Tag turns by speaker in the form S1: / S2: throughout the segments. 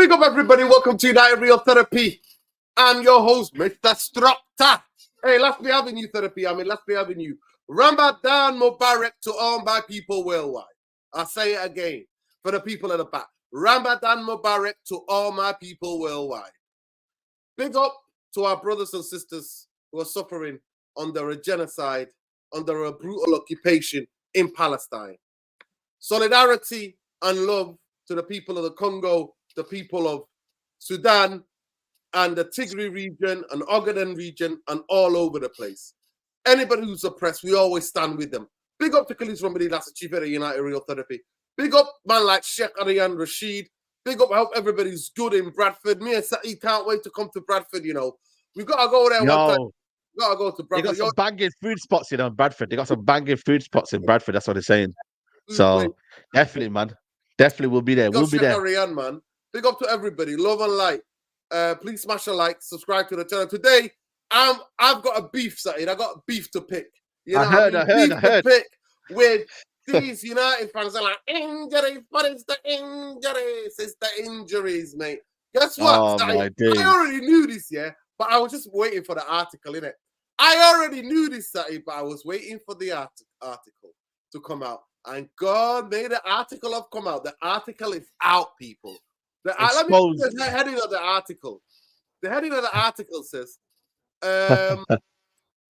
S1: Big up, everybody. Welcome to Managerial Therapy. I'm your host, Mr. Structure. Hey, let's be having you, Therapy. Let's be having you. Ramadan Mubarak to all my people worldwide. I'll say it again for the people at the back. Ramadan Mubarak to all my people worldwide. Big up to our brothers and sisters who are suffering under a genocide, under a brutal occupation in Palestine. Solidarity and love to the people of the Congo, the people of Sudan, and the Tigray region and Ogaden region and all over the place. Anybody who's oppressed, we always stand with them. Big up to Khalis Romadi, that's the chief of Managerial Therapy. Big up man like Sheikh Arian Rashid. Big up, I hope everybody's good in Bradford. Me and Saeed can't wait to come to Bradford, you know. We got to go there one time. We got to go to Bradford.
S2: They got some banging food spots, you know, in Bradford. They got some banging food spots in Bradford. That's what they're saying. So, definitely, man. Definitely we'll be there. We'll be there.
S1: Arian, man. Big up to everybody. Love and light. Please smash a like, subscribe to the channel. Today, I've got a beef, Saeed. I got a beef to pick. You know, I heard. Pick with these United fans are like, injuries, what is the injuries? It's the injuries, mate. Guess what? I already knew this, yeah, but I was just waiting for the article, innit? I already knew this, Saeed, but I was waiting for the article to come out. And God made the article have come out. The article is out, people. Let me read the heading of the article. The heading of the article says,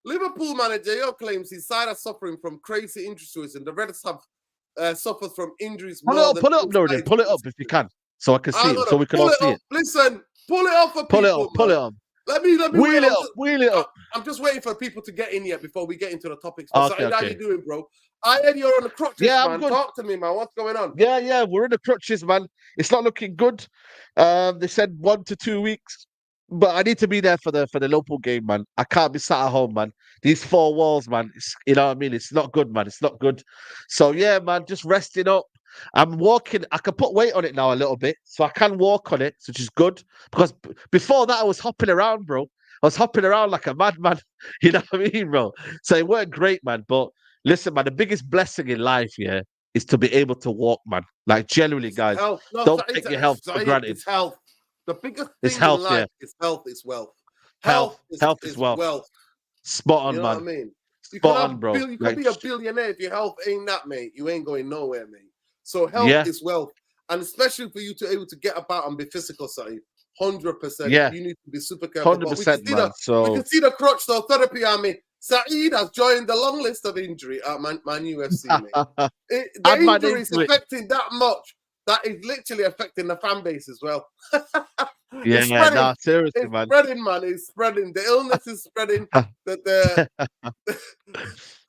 S1: Liverpool manager claims his side are suffering from crazy injuries and the Reds have suffered from injuries.
S2: Pull it up, Noreen. Pull it up if you can, so I can see it, so we can all see it.
S1: Listen, pull it up for people.
S2: Pull it up.
S1: Let me
S2: wheel it up.
S1: I'm just waiting for people to get in yet before we get into the topics.
S2: Okay.
S1: How you doing, bro? I heard you're on the crutches, man. I'm good. Talk to me, man. What's going on?
S2: Yeah, we're in the crutches, man. It's not looking good. They said 1 to 2 weeks, but I need to be there for the local game, man. I can't be sat at home, man. These 4 walls, man. You know what I mean? It's not good, man. It's not good. So yeah, man, just resting up. I'm walking. I can put weight on it now a little bit, so I can walk on it, which is good. Because before that, I was hopping around, bro. I was hopping around like a madman. You know what I mean, bro? So it worked great, man. But listen, man, the biggest blessing in life, yeah, is to be able to walk, man. Like, genuinely, guys, don't take your health for granted.
S1: It's health. The biggest thing
S2: health,
S1: in life is health is wealth.
S2: Health is wealth. Spot on,
S1: you know
S2: man.
S1: What I mean?
S2: Spot on, bro.
S1: You could be a billionaire if your health ain't that, mate. You ain't going nowhere, mate. So health is wealth. And especially for you to be able to get about and be physical side, 100%.
S2: Yeah.
S1: You need to be super careful.
S2: 100%, man.
S1: We can see the crutch, though. Therapy army. Saeed has joined the long list of injury at Man UFC, mate. The injury is affecting that much that is literally affecting the fan base as well.
S2: Seriously,
S1: man. It's spreading, man. It's spreading. The illness is spreading.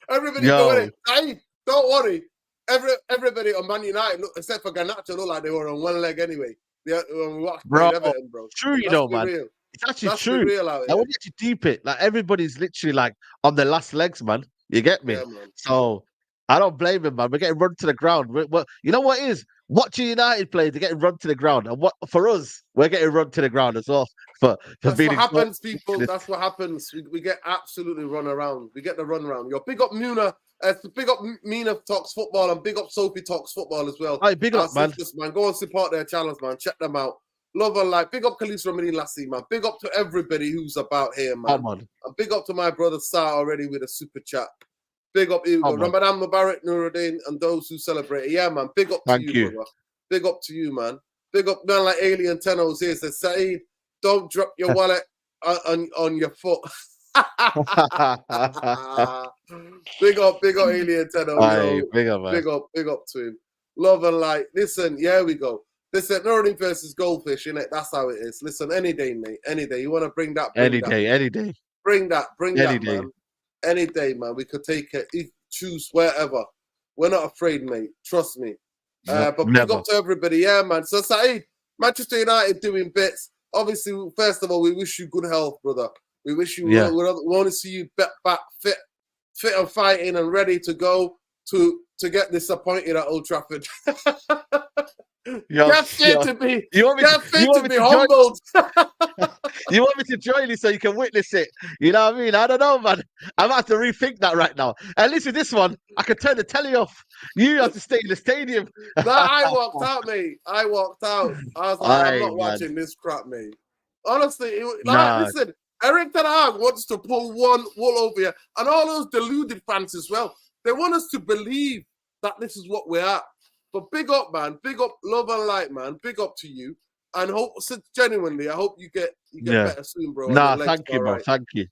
S1: Everybody's going in. Saeed, don't worry. Everybody on Man United, except for Garnacho, look like they were on one leg anyway. When we watched Everton, bro.
S2: True, you know, man. Real. It's actually true. Real out here. I want you to deep it. Like, everybody's literally like on their last legs, man. You get me? Yeah, so I don't blame him, man. We're getting run to the ground. You know what it is? Watching United play, they're getting run to the ground. And what for us, we're getting run to the ground as well. That's
S1: what happens, people. That's what happens. We get absolutely run around. We get the run around. Yo, big up Muna. Big up Mina Talks Football and big up Sophie Talks Football as well.
S2: Hey, big up, man.
S1: Go and support their channels, man. Check them out. Love and light. Big up Khalis Romadi Lassie, man. Big up to everybody who's about here, man. And big up to my brother Sar already with a super chat. Big up you, Ramadan Mubarak, Nuruddin, and those who celebrate it. Yeah, man. Big up to you, brother. Big up to you, man. Big up, man, like Alien Tenos here says, Saeed, don't drop your wallet on your foot. Big up Alien Tenos.
S2: Big up, man.
S1: Big up to him. Love and light. Listen, here we go. Listen, Nuruddin versus Goldfish, innit? That's how it is. Listen, any day, mate. Any day. You want to bring that?
S2: Any day.
S1: Bring that, man. Any day, man. We could take it. Choose wherever. We're not afraid, mate. Trust me. But big up to everybody. Yeah, man. So, Saeed, Manchester United doing bits. Obviously, first of all, we wish you good health, brother. We wish you we want to see you back fit and fighting and ready to go to to get disappointed at Old Trafford.
S2: Yo,
S1: Get fit to be,
S2: you want me
S1: get fit to be
S2: join?
S1: humbled.
S2: You want me to join you so you can witness it? You know what I mean? I don't know, man. I'm about to rethink that right now. And listen, this one, I can turn the telly off. You have to stay in the stadium.
S1: No, I walked out, mate. I walked out. I was like, I'm
S2: Aye,
S1: not
S2: man.
S1: watching this crap, mate. Honestly,
S2: Nah.
S1: listen, Eric Ten Hag wants to pull one wool over here, and all those deluded fans as well. They want us to believe that this is what we're at. But big up, man. Big up, love and light, man. Big up to you. And hope, genuinely, I hope you get better soon, bro.
S2: Nah, thank you, bro.
S1: Right.
S2: Thank you.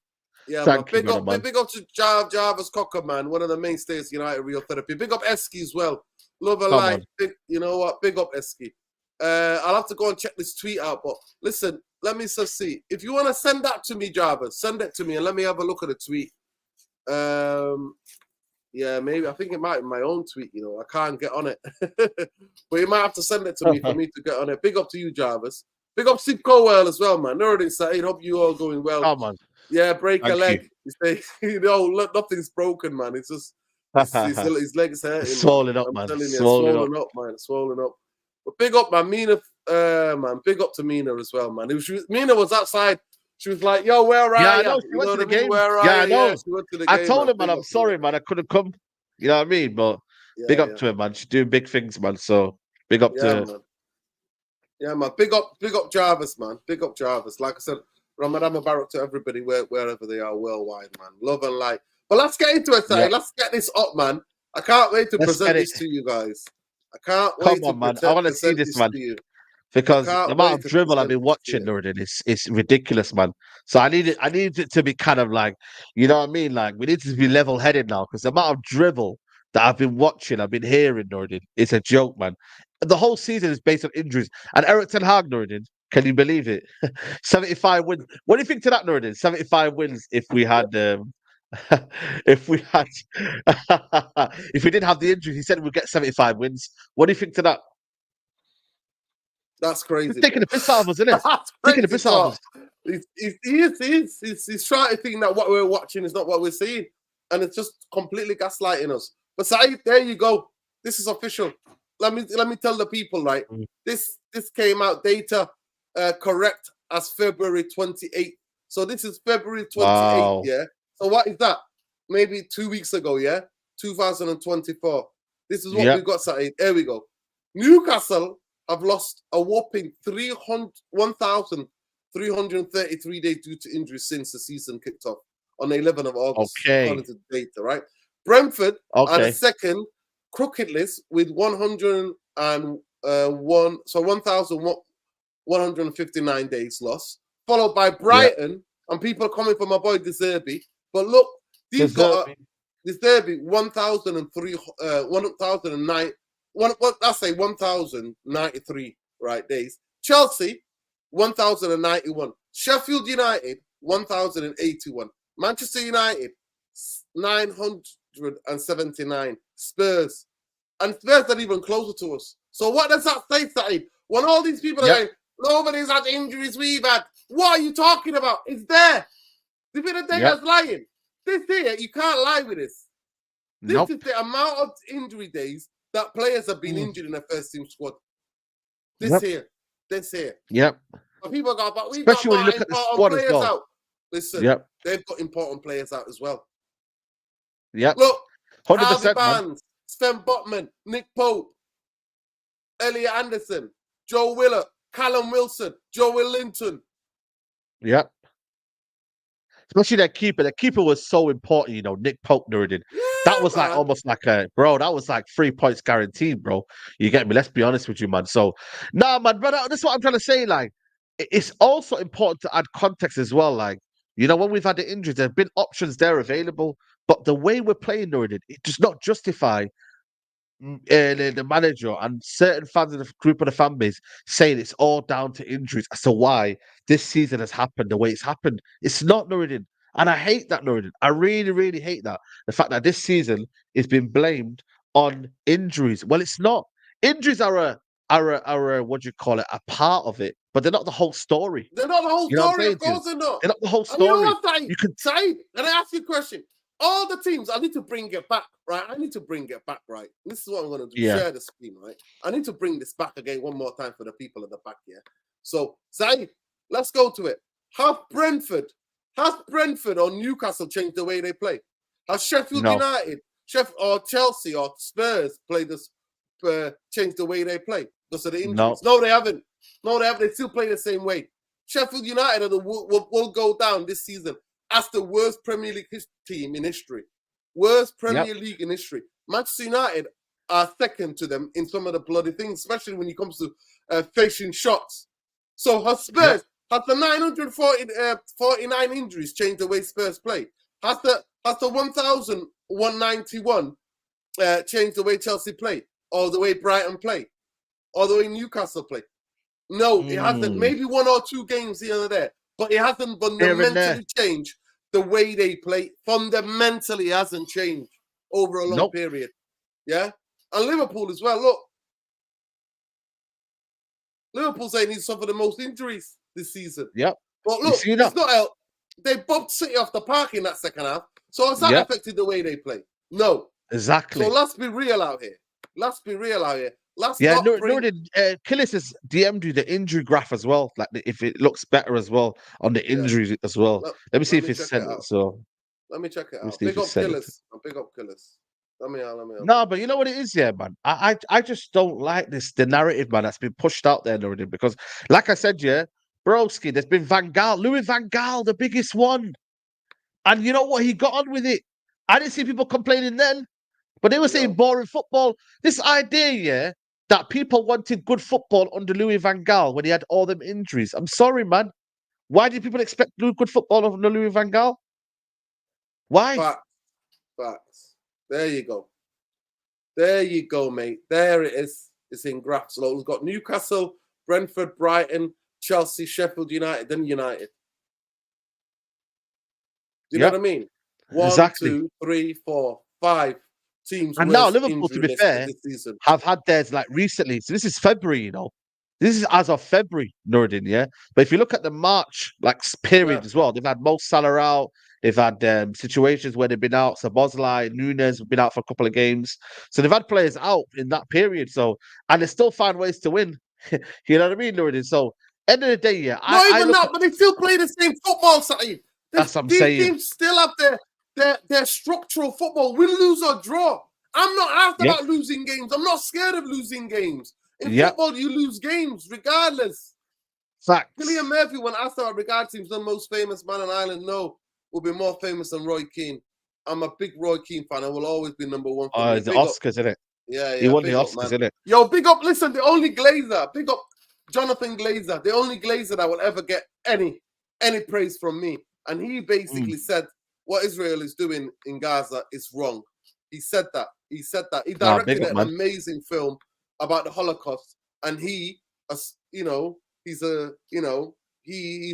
S1: Yeah,
S2: thank
S1: man.
S2: you, man.
S1: Big up to Jarvis Cocker, man. One of the mainstays of United Real Therapy. Big up Esky as well. Love and light. You know what? Big up Esky. I'll have to go and check this tweet out. But listen, let me just see. If you want to send that to me, Jarvis, send it to me and let me have a look at the tweet. Yeah, maybe. I think it might be my own tweet, you know. I can't get on it. But you might have to send it to me for me to get on it. Big up to you, Jarvis. Big up Steve Cowell as well, man. Nuruddin Saeed, hope you all going well.
S2: Come on.
S1: Yeah, break a leg. You say, nothing's broken, man. It's just his leg's hurting.
S2: Swollen up, man.
S1: Swollen up, man. Swollen up. But big up, man. Mina, man. Big up to Mina as well, man. Mina was outside. She was like, "Yo, where are you?"
S2: I know. She went to the game. I know. I told him, man, I'm sorry, man. I couldn't come. You know what I mean? But big up to her, man. She's doing big things, man. So big up to her.
S1: Man. Yeah, man. Big up Jarvis, man. Big up Jarvis. Like I said, Ramadan Mubarak to everybody wherever they are worldwide, man. Love and light. But let's get into it, yeah. Let's get this up, man. I can't wait to present this to you guys. I can't wait to
S2: man. I want to see this, man. Because the amount of dribble I've been watching, Nuruddin, it's ridiculous, man. So I need it to be kind of like, you know what I mean? Like, we need to be level-headed now, because the amount of dribble that I've been watching, I've been hearing, Nuruddin, it's a joke, man. The whole season is based on injuries. And Eric Ten Hag, Nuruddin, can you believe it? 75 wins. What do you think to that, Nuruddin? 75 wins if we had if we didn't have the injuries. He said we'd get 75 wins. What do you think to that?
S1: That's crazy.
S2: He's taking the piss out of us, isn't it? Taking the piss out of us.
S1: He's trying to think that what we're watching is not what we're seeing, and it's just completely gaslighting us. But Saeed, there you go. This is official. Let me tell the people, right? This came out data correct as February 28th. So this is February 28th, wow. Yeah. So what is that? Maybe 2 weeks ago, yeah? 2024. This is what we've got, Saeed. There we go. Newcastle have lost a whopping 1,333 days due to injuries since the season kicked off on the 11th of August, according to the data, right? Brentford are the second crooked list with 1,159 days lost, followed by Brighton, and people are coming for my boy De Zerbi. But look, these got De Zerbi 1,009. Let's say 1,093 right days. Chelsea 1,091. Sheffield United 1,081. Manchester United 979. Spurs and Spurs are even closer to us. So what does that say, Saeed? When all these people are going, nobody's had injuries we've had. What are you talking about? It's there. The bit of data's lying. This here, you can't lie with this. This is the amount of injury days that players have been injured in the first team squad. This here.
S2: Yep.
S1: But people go, but we've
S2: especially
S1: got
S2: when you look at the squad as well.
S1: Out. Listen, they've got important players out as well.
S2: Yep.
S1: Look,
S2: 100%.
S1: Barnes, Sven Botman, Nick Pope, Elliot Anderson, Joe Willett, Callum Wilson, Joel Linton.
S2: Yep. Especially that keeper. The keeper was so important, you know, Nick Pope, Nuruddin. That was like almost like that was like 3 points guaranteed, bro. You get me? Let's be honest with you, man. So, nah, man, but that's what I'm trying to say. Like, it's also important to add context as well. Like, you know, when we've had the injuries, there have been options there available, but the way we're playing, Nuruddin, it does not justify the manager and certain fans in the group of the fan base saying it's all down to injuries as to why this season has happened the way it's happened. It's not, Nuruddin. And I hate that, Nuruddin. I really, really hate that. The fact that this season is being blamed on injuries. Well, it's not. Injuries are a what do you call it? A part of it, but they're not the whole story.
S1: They're not the whole story. Of course they're not.
S2: They're not the whole story.
S1: And you know what, Saeed? Saeed, can I ask you a question? all the teams, I need to bring it back, right? I need to bring it back, right? This is what I'm going to do.
S2: Yeah.
S1: Share the screen, right? I need to bring this back again one more time for the people at the back here. So, Saeed, let's go to it. Has Brentford or Newcastle changed the way they play? Has Sheffield United, or Chelsea or Spurs changed the way they play because of the injuries? No, they haven't. They still play the same way. Sheffield United will go down this season as the worst Premier League team in history. Worst Premier League in history. Manchester United are second to them in some of the bloody things, especially when it comes to facing shots. So has Spurs, has the 949 injuries changed the way Spurs play? Has the 1,191 changed the way Chelsea play? Or the way Brighton play? Or the way Newcastle play? No, it hasn't. Maybe one or two games here and there. But it hasn't fundamentally changed the way they play. Fundamentally, it hasn't changed over a long period. Yeah? And Liverpool as well. Look. Liverpool saying he's suffered the most injuries this season.
S2: Yep.
S1: But look, it's not out. They bumped City off the park in that second half. So has that affected the way they play? No.
S2: Exactly.
S1: So let's be real out here.
S2: Killis has DM'd you the injury graph as well. Like if it looks better as well on the injuries as well. Let me see if it's sent it. So
S1: let me check it out. Big up Killis. Big up Killis. Let me out.
S2: No, but you know what it is, man. I just don't like the narrative, man, that's been pushed out there already. Because, like I said, Broski, there's been Van Gaal, Louis Van Gaal, the biggest one, and you know what? He got on with it. I didn't see people complaining then, but they were saying boring football. This idea, that people wanted good football under Louis Van Gaal when he had all them injuries. I'm sorry, man. Why did people expect good football under Louis Van Gaal? Why?
S1: Facts. There you go. There you go, mate. There it is. It's in graphs. So we've got Newcastle, Brentford, Brighton, Chelsea, Sheffield United, then United. Do you know what I mean? 1, 2, 3, 4, 5 teams.
S2: And now Liverpool, to be fair, have had theirs like recently. So this is February, you know. This is as of February, Nordin, yeah? But if you look at the March period as well, they've had Mo Salah out. They've had situations where they've been out. So Bosley, Nunes have been out for a couple of games. So they've had players out in that period. So, and they still find ways to win. You know what I mean, Nordin? So, end of the day,
S1: but they still play the same football, Saeed.
S2: That's what I'm saying.
S1: These teams still have their structural football. Win, lose, or draw. I'm not asked about losing games. I'm not scared of losing games. In football, you lose games regardless.
S2: Facts.
S1: Cillian Murphy, when asked about regard teams, the most famous man on Ireland, will be more famous than Roy Keane. I'm a big Roy Keane fan. I will always be number one.
S2: Oh, the Oscars, isn't it?
S1: Yeah.
S2: He won the Oscars, isn't it?
S1: Yo, big up. Listen, the only Glazer. Big up Jonathan Glazer. The only Glazer that will ever get any praise from me. And he basically said what Israel is doing in Gaza is wrong. He said that. He directed an amazing film about the Holocaust. And his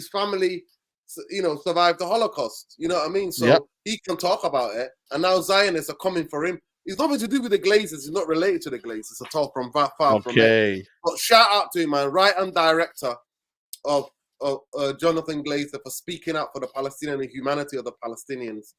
S1: family, survived the Holocaust. You know what I mean? So he can talk about it. And now Zionists are coming for him. It's nothing to do with the Glazers. He's not related to the Glazers at all from far from there. But shout out to him, man. Right-hand director of Jonathan Glazer for speaking out for the Palestinian and humanity of the Palestinians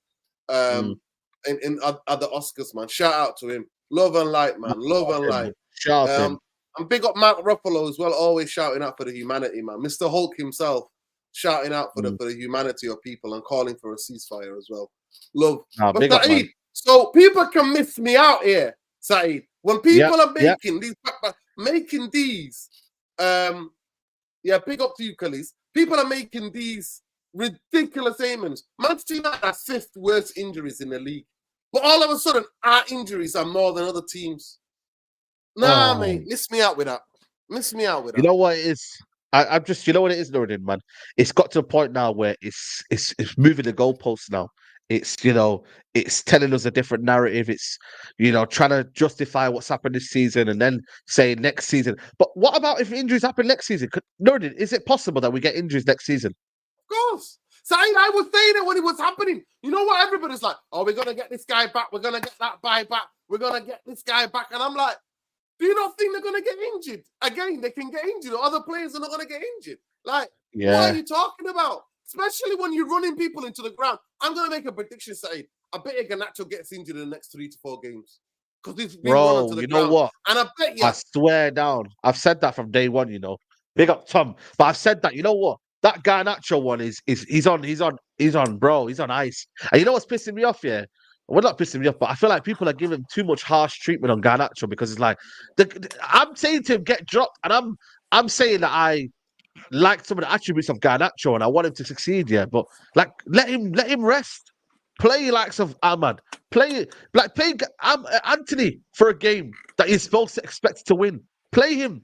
S1: at the Oscars, man. Shout out to him. Love and light, man. Love and light.
S2: Shout out to him.
S1: And big up Mark Ruffalo as well, always shouting out for the humanity, man. Mr. Hulk himself shouting out for the humanity of people and calling for a ceasefire as well. Love. But Saeed, so people can miss me out here, Saeed. When people are making these, big up to you, Khalees. People are making these ridiculous aimants. Manchester United have 5th worst injuries in the league. But all of a sudden, our injuries are more than other teams. Nah, mate, miss me out with that.
S2: You know what it is? I'm just, you know what it is, Nordin, man? It's got to a point now where it's moving the goalposts now. It's, it's telling us a different narrative. It's, trying to justify what's happened this season and then say next season. But what about if injuries happen next season? Nordin, is it possible that we get injuries next season?
S1: Of course. Saeed, I was saying it when it was happening. You know what? Everybody's like, oh, we're going to get this guy back. We're going to get that guy back. We're going to get this guy back. And I'm like, do you not think they're going to get injured? Again, they can get injured. Or other players are not going to get injured. Like, what are you talking about? Especially when you're running people into the ground. I'm going to make a prediction, Saeed. I bet you Garnacho gets injured in the next 3 to 4 games because he's been run
S2: Bro,
S1: onto the
S2: you know
S1: ground.
S2: what?
S1: And I bet you,
S2: I swear down. I've said that from day one, you know. Big up Tom. But I've said that, you know what? That Garnacho one is he's on, bro. He's on ice. And you know what's pissing me off, yeah? Well, not pissing me off, but I feel like people are giving too much harsh treatment on Garnacho because it's like I'm saying to him get dropped, and I'm saying that I like some of the attributes of Garnacho and I want him to succeed, yeah. But like let him rest. Play likes of Ahmad. Play Anthony for a game that he's supposed to expect to win. Play him.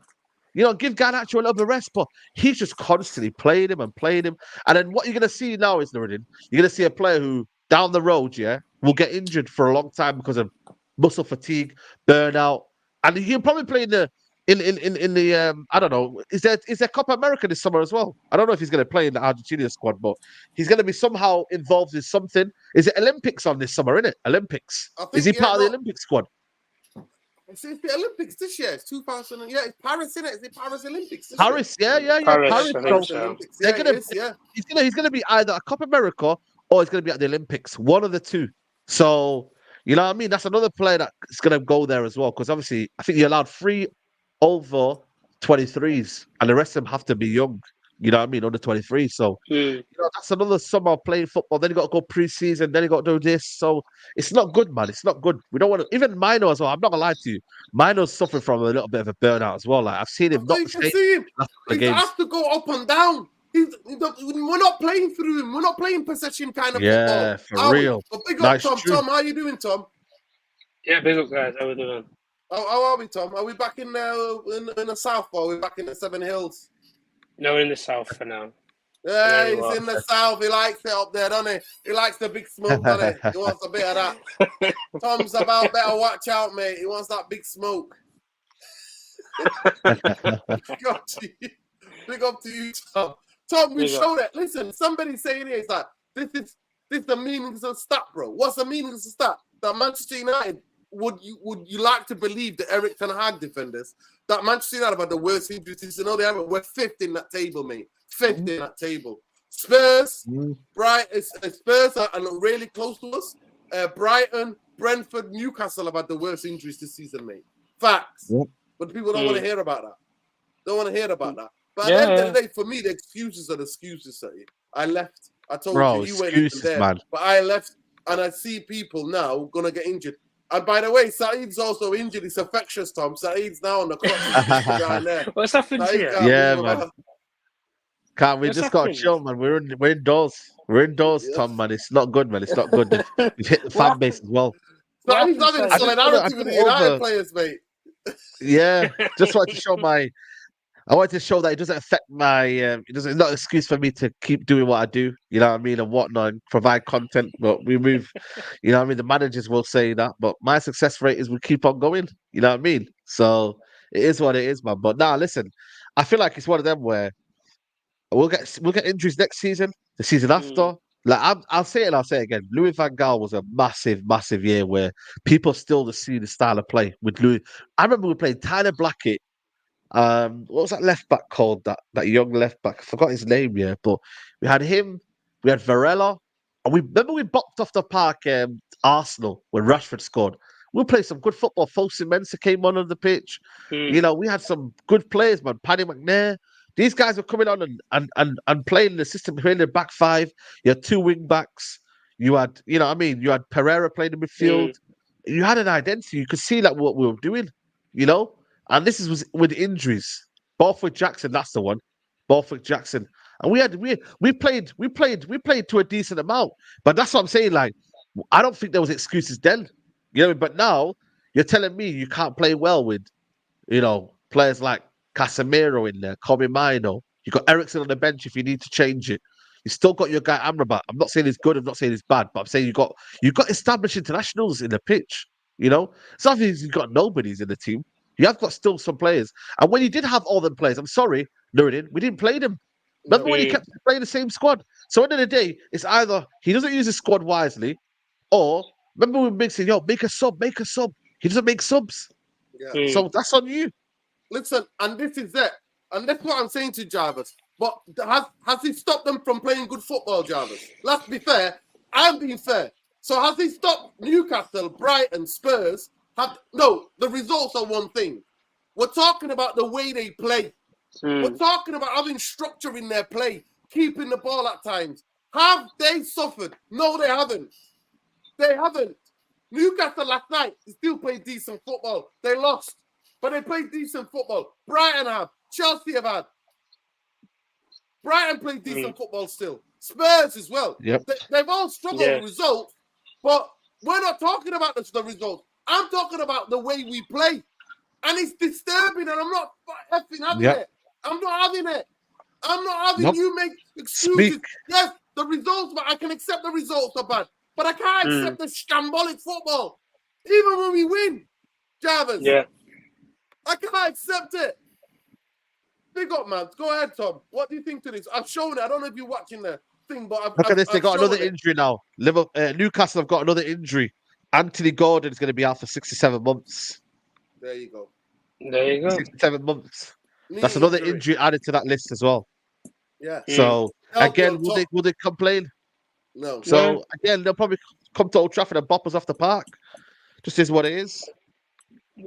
S2: You know, give Garnacho a little bit of rest, but he's just constantly playing him and playing him. And then what you're gonna see now is Nuruddin, you're gonna see a player who down the road, yeah, will get injured for a long time because of muscle fatigue, burnout, and he'll probably play in the I don't know, is there Copa America this summer as well? I don't know if he's gonna play in the Argentina squad, but he's gonna be somehow involved in something. Is it Olympics on this summer, isn't it? Olympics.
S1: I think,
S2: Is he
S1: yeah,
S2: part of
S1: no.
S2: the Olympic squad?
S1: It's the Olympics this year. It's 2000. Yeah, it's Paris, isn't it? Is it Paris Olympics this
S2: Paris, yeah.
S3: Paris,
S2: Paris.
S3: I think
S1: Paris
S3: so.
S1: Olympics.
S2: They're
S1: Yeah,
S2: gonna,
S1: it is, yeah.
S2: he's gonna be either a Copa America or he's gonna be at the Olympics. One of the two. So you know what I mean? That's another player that's gonna go there as well. Because obviously, I think you're allowed 3 over 23s, and the rest of them have to be young. You know what I mean? Under 23. So you know that's another summer playing football. Then you got to go pre-season. Then you got to do this. So it's not good, man. It's not good. We don't want to. Even Mino as well. I'm not gonna lie to you. Mino's suffering from a little bit of a burnout as well. Like I've seen him not
S1: You can
S2: stay
S1: see him.
S2: last couple of
S1: He
S2: games.
S1: has to go up and down. We're not playing through him. We're not playing possession kind of
S2: Yeah,
S1: football.
S2: for real.
S1: But big up,
S2: That's
S1: Tom.
S2: true.
S1: Tom, how you doing, Tom?
S3: Yeah, big up, guys. How we doing?
S1: How are we, Tom? Are we back in the south, or are we back in the Seven Hills?
S3: No, we're in the south for now.
S1: Yeah,
S3: Yeah, you
S1: he's
S3: are.
S1: in the south. He likes it up there, doesn't he? He likes the big smoke, doesn't he? He wants a bit of that. Tom's about better watch out, mate. He wants that big smoke. Big up to you. Big up to you, Tom. Tom, we
S3: Big up.
S1: showed it. Listen, somebody saying here is that this is the meanings of stat, bro. What's the meanings of stat? That Manchester United would you like to believe the Eric Ten Hag defenders that Manchester United have had the worst injuries? You know they haven't. We're fifth in that table, mate. Fifth in that table. Spurs, Spurs are really close to us. Brighton, Brentford, Newcastle have had the worst injuries this season, mate. Facts.
S2: Yep.
S1: But people don't want to hear about that. Don't want to hear about that. But
S3: Yeah,
S1: at the end of the day, for me, the excuses are the excuses. Say. I left. I told
S2: Bro,
S1: you went in
S2: excuses,
S1: there.
S2: man.
S1: But I left, and I see people now gonna get injured. And by the way, Saeed's also injured. It's infectious, Tom. Saeed's now on the crutches down there.
S3: What's happened
S1: Saeed
S3: here?
S1: can't
S2: Yeah,
S1: move
S2: man.
S1: about.
S2: Can't we
S3: What's
S2: just got to
S3: happened?
S2: chill, man? We're indoors. We're indoors,
S1: Yeah.
S2: Tom, man. It's not good, man. It's not good. We've hit the fan base as well.
S1: Saeed's
S3: What
S1: having
S3: happened, Saeed?
S1: solidarity with the United players, mate.
S2: Yeah, just wanted to show I wanted to show that it doesn't affect my. It's not an excuse for me to keep doing what I do. You know what I mean, and whatnot, and provide content. But we move. You know what I mean. The managers will say that, but my success rate is we keep on going. You know what I mean. So it is what it is, man. But now, listen, I feel like it's one of them where we'll get injuries next season, the season after. Like I'll say it and I'll say it again. Louis van Gaal was a massive year where people still see the style of play with Louis. I remember we played Tyler Blackett. What was that left back called? That young left back. I forgot his name, yeah. But we had him, we had Varela, and we boxed off the park Arsenal when Rashford scored. We played some good football. Fosu Mensah came on the pitch. You know, we had some good players, man. Paddy McNair. These guys were coming on and playing the system, playing the back five. You had 2 wing backs. You had, you know what I mean? You had Pereira playing in midfield. You had an identity. You could see like what we were doing, you know? And this was with injuries. Borthwick Jackson, that's the one. Borthwick Jackson. And we played to a decent amount. But that's what I'm saying. Like, I don't think there was excuses then. You know, but now you're telling me you can't play well with, you know, players like Casemiro in there, Kobe Mino. You got Ericsson on the bench if you need to change it. You still got your guy Amrabat. I'm not saying he's good, I'm not saying he's bad, but I'm saying you got established internationals in the pitch. You know, it's not you've got nobodies in the team. You have got still some players. And when you did have all them players, I'm sorry, Nuruddin, we didn't play them. Remember when he kept playing the same squad? So at the end of the day, it's either he doesn't use his squad wisely, or remember we were saying, yo, make a sub. He doesn't make subs.
S1: Yeah.
S2: So that's on you.
S1: Listen, and this is it. And that's what I'm saying to Jarvis. But has he stopped them from playing good football, Jarvis? Let's be fair. I'm being fair. So has he stopped Newcastle, Brighton, Spurs? No, the results are one thing. We're talking about the way they play. We're talking about having structure in their play, keeping the ball at times. Have they suffered? No, they haven't. They haven't. Newcastle last night still played decent football. They lost, but they played decent football. Brighton have. Chelsea have had. Brighton played decent football still. Spurs as well.
S2: Yep.
S1: They've all struggled with results, but we're not talking about the results. I'm talking about the way we play. And it's disturbing, and I'm not effing having it. I'm not having it. I'm not having you make excuses. Yes, the results, but I can accept the results are bad. But I can't accept the shambolic football. Even when we win, Jarvis.
S3: Yeah.
S1: I can't accept it. Big up, man. Go ahead, Tom. What do you think to this? I've shown it. I don't know if you're watching the thing, but
S2: look at this. They got another
S1: it.
S2: injury now. Newcastle have got another injury. Anthony Gordon is going to be out for 67 months.
S1: There you go.
S2: 67 months. That's another injury added to that list as well.
S1: Yeah.
S2: So again, will they complain?
S1: No.
S2: So again, they'll probably come to Old Trafford and bop us off the park. Just is what it is.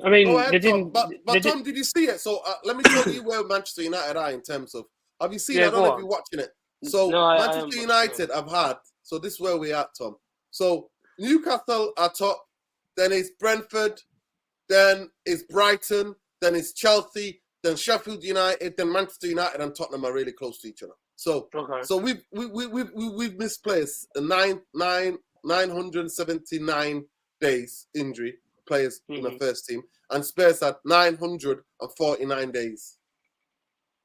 S3: I mean,
S1: go ahead,
S3: they didn't.
S1: Tom. But Tom, did you see it? So let me tell you where Manchester United are in terms of. Have you seen it? I don't know if you're watching it. So Manchester United have had. So this is where we are, Tom. So Newcastle are top. Then it's Brentford. Then it's Brighton. Then it's Chelsea. Then Sheffield United. Then Manchester United and Tottenham are really close to each other. So we've misplaced 979 days injury players in the first team, and Spurs had 949 days.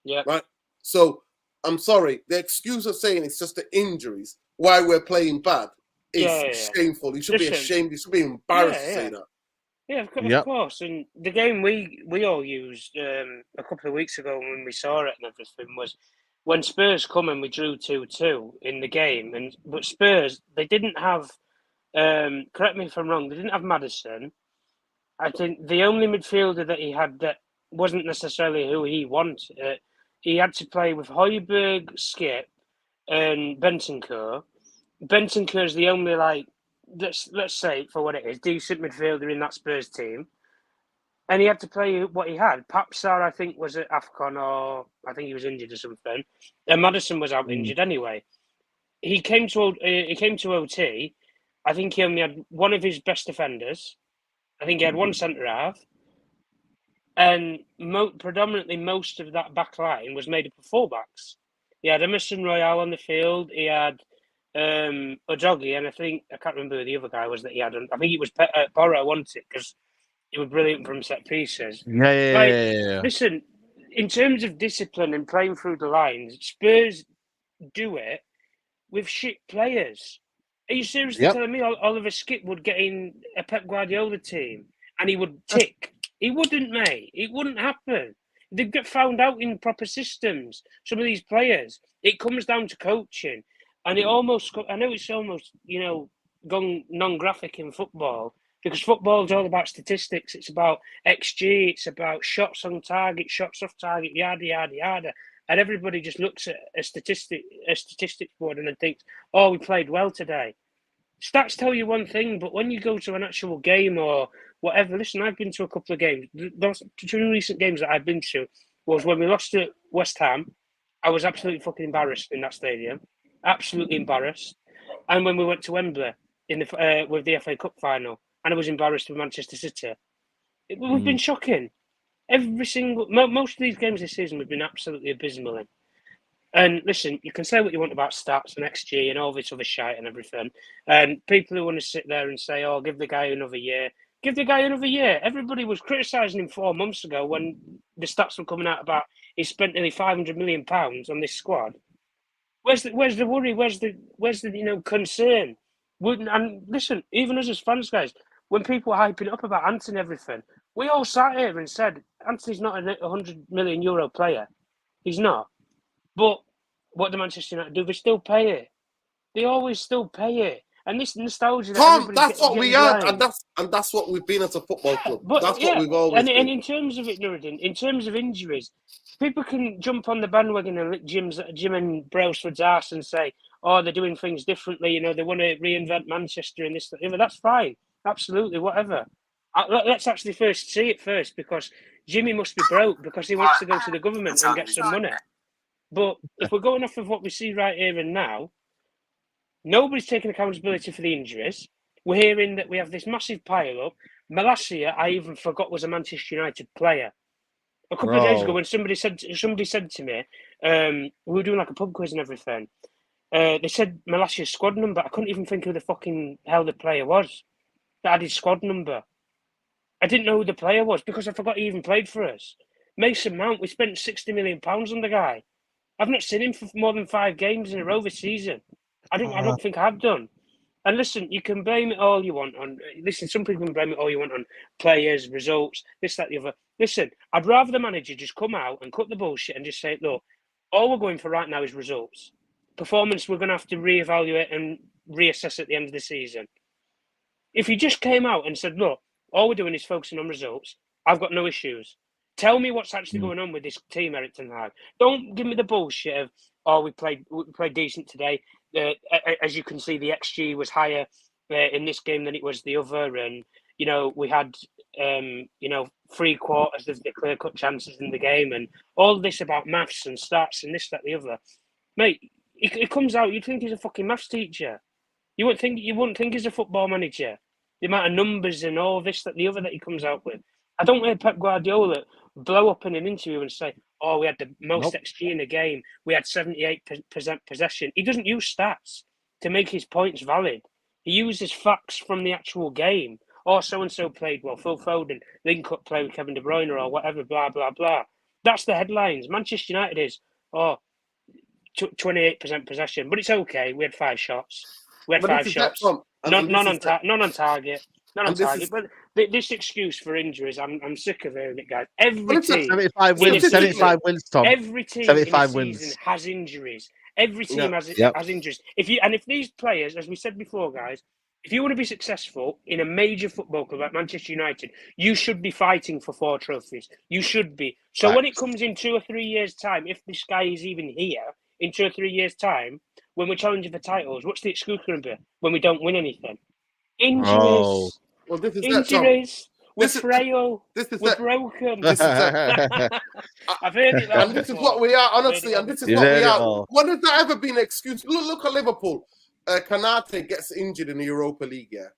S3: Yeah.
S1: Right. So I'm sorry. The excuse of saying it's just the injuries why we're playing bad is shameful. You should be ashamed. You should be embarrassed to say that.
S3: Yeah, of course. And the game we all used a couple of weeks ago when we saw it and everything was when Spurs come and we drew 2-2 in the game. But Spurs, they didn't have, correct me if I'm wrong, they didn't have Maddison. I think the only midfielder that he had that wasn't necessarily who he wanted, he had to play with Højbjerg, Skip, and Bentancur. Bentancur is the only, let's say, for what it is, decent midfielder in that Spurs team. And he had to play what he had. Papsar, I think, was at AFCON, or I think he was injured or something. And Maddison was out injured anyway. He came to OT. I think he only had one of his best defenders. I think he had one centre-half. And predominantly most of that back line was made up of fullbacks. He had Emerson Royale on the field. He had Udogie, and I can't remember who the other guy was that he had. I think it was Porro, wasn't it? Because he was brilliant from set pieces.
S2: Yeah.
S3: Listen, in terms of discipline and playing through the lines, Spurs do it with shit players. Are you seriously telling me Oliver Skip would get in a Pep Guardiola team and he would tick? He wouldn't, mate. It wouldn't happen. They get found out in proper systems. Some of these players, it comes down to coaching. And I know it's almost, gone non-graphic in football because football is all about statistics. It's about XG. It's about shots on target, shots off target, yada, yada, yada. And everybody just looks at a statistics board and then thinks, oh, we played well today. Stats tell you one thing, but when you go to an actual game or whatever, listen, I've been to a couple of games. Those two recent games that I've been to was when we lost to West Ham. I was absolutely fucking embarrassed in that stadium. Absolutely embarrassed. And when we went to Wembley with the FA Cup final, and I was embarrassed with Manchester City. We've been shocking. Most of these games this season we've been absolutely abysmal in. And listen, you can say what you want about stats and XG and all this other shite and everything. And people who want to sit there and say, oh, give the guy another year. Give the guy another year. Everybody was criticising him 4 months ago when the stats were coming out about he spent nearly £500 million on this squad. Where's the worry? Where's the concern? And listen, even us as fans, guys, when people are hyping up about Anthony and everything, we all sat here and said Anthony's not a €100 million player. He's not. But what do Manchester United do? They still pay it. They always still pay it. And this nostalgia that
S1: Tom,
S3: everybody's
S1: that's what we
S3: getting
S1: are,
S3: behind.
S1: and that's what we've been at a football club.
S3: But
S1: That's what we've always
S3: and
S1: been.
S3: in terms of it, Nuruddin, in terms of injuries, people can jump on the bandwagon and lick Jim and Brailsford's arse and say, "Oh, they're doing things differently. You know, they want to reinvent Manchester and this." That's fine, absolutely, whatever. Let's actually first see it first, because Jimmy must be broke because he wants to go to the government and get some money. But if we're going off of what we see right here and now, nobody's taking accountability for the injuries. We're hearing that we have this massive pile-up. Malacia, I even forgot was a Manchester United player. A couple of days ago, when somebody said to me, we were doing like a pub quiz and everything. They said Malacia's squad number. I couldn't even think who the fucking hell the player was that had his squad number. I didn't know who the player was because I forgot he even played for us. Mason Mount, we spent £60 million on the guy. I've not seen him for more than 5 games in a row this season. I don't think I've done. And listen, you can blame it all you want on. Listen, some people can blame it all you want on players, results, this, that, the other. Listen, I'd rather the manager just come out and cut the bullshit and just say, look, all we're going for right now is results. Performance, we're going to have to reevaluate and reassess at the end of the season. If you just came out and said, look, all we're doing is focusing on results, I've got no issues. Tell me what's actually going on with this team, Eric Ten Hag. Don't give me the bullshit of, oh, we played decent today. As you can see, the XG was higher in this game than it was the other, and we had 3/4 of the clear-cut chances in the game, and all this about maths and stats and this, that, the other. Mate, it comes out. You'd think he's a fucking maths teacher. You wouldn't think he's a football manager. The amount of numbers and all this, that, the other that he comes out with. I don't hear Pep Guardiola blow up in an interview and say, oh, we had the most XG in the game. We had 78% possession. He doesn't use stats to make his points valid. He uses facts from the actual game. Oh, so-and-so played well. Phil Foden, link-up play with Kevin De Bruyne or whatever, blah, blah, blah. That's the headlines. Manchester United is, 28% possession. But it's okay. We had 5 shots. None on target. But this excuse for injuries, I'm sick of hearing it, guys. Every team,
S2: 75 wins, Tom.
S3: Every team 75 in the season has injuries. Every team has injuries. If these players, as we said before, guys, if you want to be successful in a major football club like Manchester United, you should be fighting for 4 trophies. You should be. So when it comes in 2 or 3 years' time, if this guy is even here in 2 or 3 years' time, when we're challenging for titles, what's the excuse going to be when we don't win anything? Injuries.
S1: Well, this is
S3: injuries. We're frail. We're broken.
S1: This is
S3: I've heard it.
S1: And this is what we are, honestly. And this is what we are. When has that ever been an excuse? Look at Liverpool. Kanate gets injured in the Europa League. Yeah.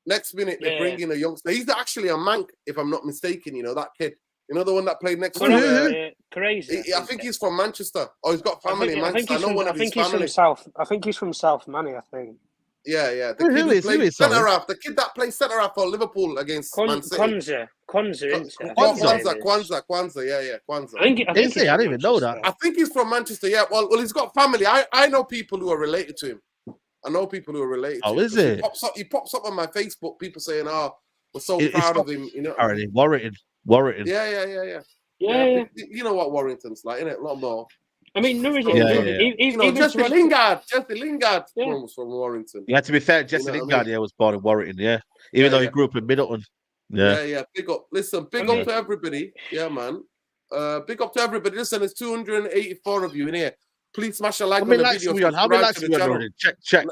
S1: Next minute they bring in a youngster. He's actually a Manc, if I'm not mistaken. That kid. The one that played next to
S3: Crazy.
S1: I think he's from Manchester. Or he's got family in Manchester.
S3: I think he's from South. I think he's from South Manny, I think.
S1: Yeah. The kid that plays centre half for Liverpool against Man City.
S3: Kwanzaa.
S1: Kwanzaa. Yeah, Kwanzaa.
S3: I didn't even know that.
S1: I think he's from Manchester. Yeah. Well, he's got family. I know people who are related to him. To him.
S2: Oh, is it?
S1: He pops up on my Facebook. People saying, "Oh, we're so proud of him."
S2: Already, Warrington.
S1: Yeah. You know what Warrington's like, innit? A lot more.
S3: I mean,
S1: Jesse Lingard was from Warrington.
S2: Yeah, to be fair, Jesse Lingard was born in Warrington, even though he grew up in Middleton.
S1: Yeah. Big up. Listen, big up to everybody. Yeah, man. Big up to everybody. Listen, there's 284 of you in here. Please smash a like on the video.
S2: How many likes we on? Check.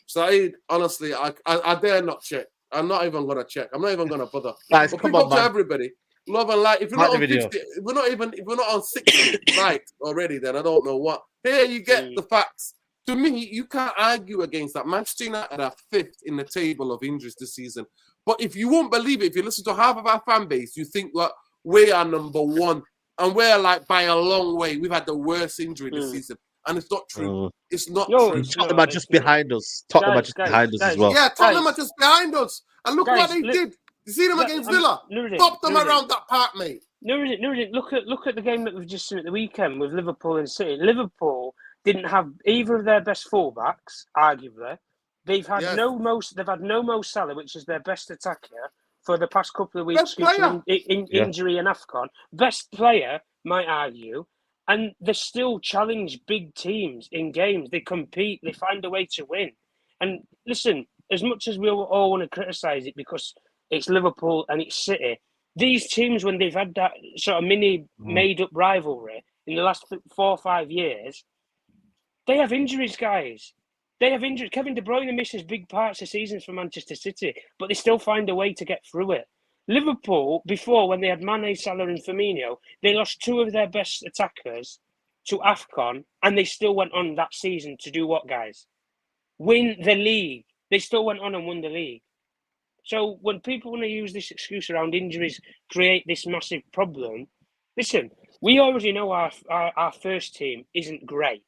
S1: Saeed, honestly, I dare not check. I'm not even gonna check. I'm not even gonna bother.
S2: Guys,
S1: big up to everybody. Love and like. If you're not on 50, if we're not on 60 likes already, then I don't know what. Here you get the facts. To me, you can't argue against that. Manchester United are 5th in the table of injuries this season. But if you won't believe it, if you listen to half of our fan base, you think that we are number 1. And we're like by a long way. We've had the worst injury this season. And it's not true. It's not true.
S2: Tottenham are just behind us. Tottenham are just behind us as well.
S1: Yeah, Tottenham are just behind us. And look what they did. You see them against Villa? Pop them around that park, mate.
S3: Nuruddin, look at the game that we've just seen at the weekend with Liverpool and City. Liverpool didn't have either of their best fullbacks, arguably. They've had no Mo Salah, which is their best attacker, for the past couple of weeks due to injury and AFCON. Best player, might argue. And they still challenge big teams in games. They compete. They find a way to win. And listen, as much as we all want to criticise it because it's Liverpool and it's City, these teams, when they've had that sort of mini made-up rivalry in the last 4 or 5 years, they have injuries, guys. They have injuries. Kevin De Bruyne misses big parts of seasons for Manchester City, but they still find a way to get through it. Liverpool, before, when they had Mane, Salah and Firmino, they lost 2 of their best attackers to AFCON, and they still went on that season to do what, guys? Win the league. They still went on and won the league. So when people want to use this excuse around injuries, create this massive problem, listen, we already know our first team isn't great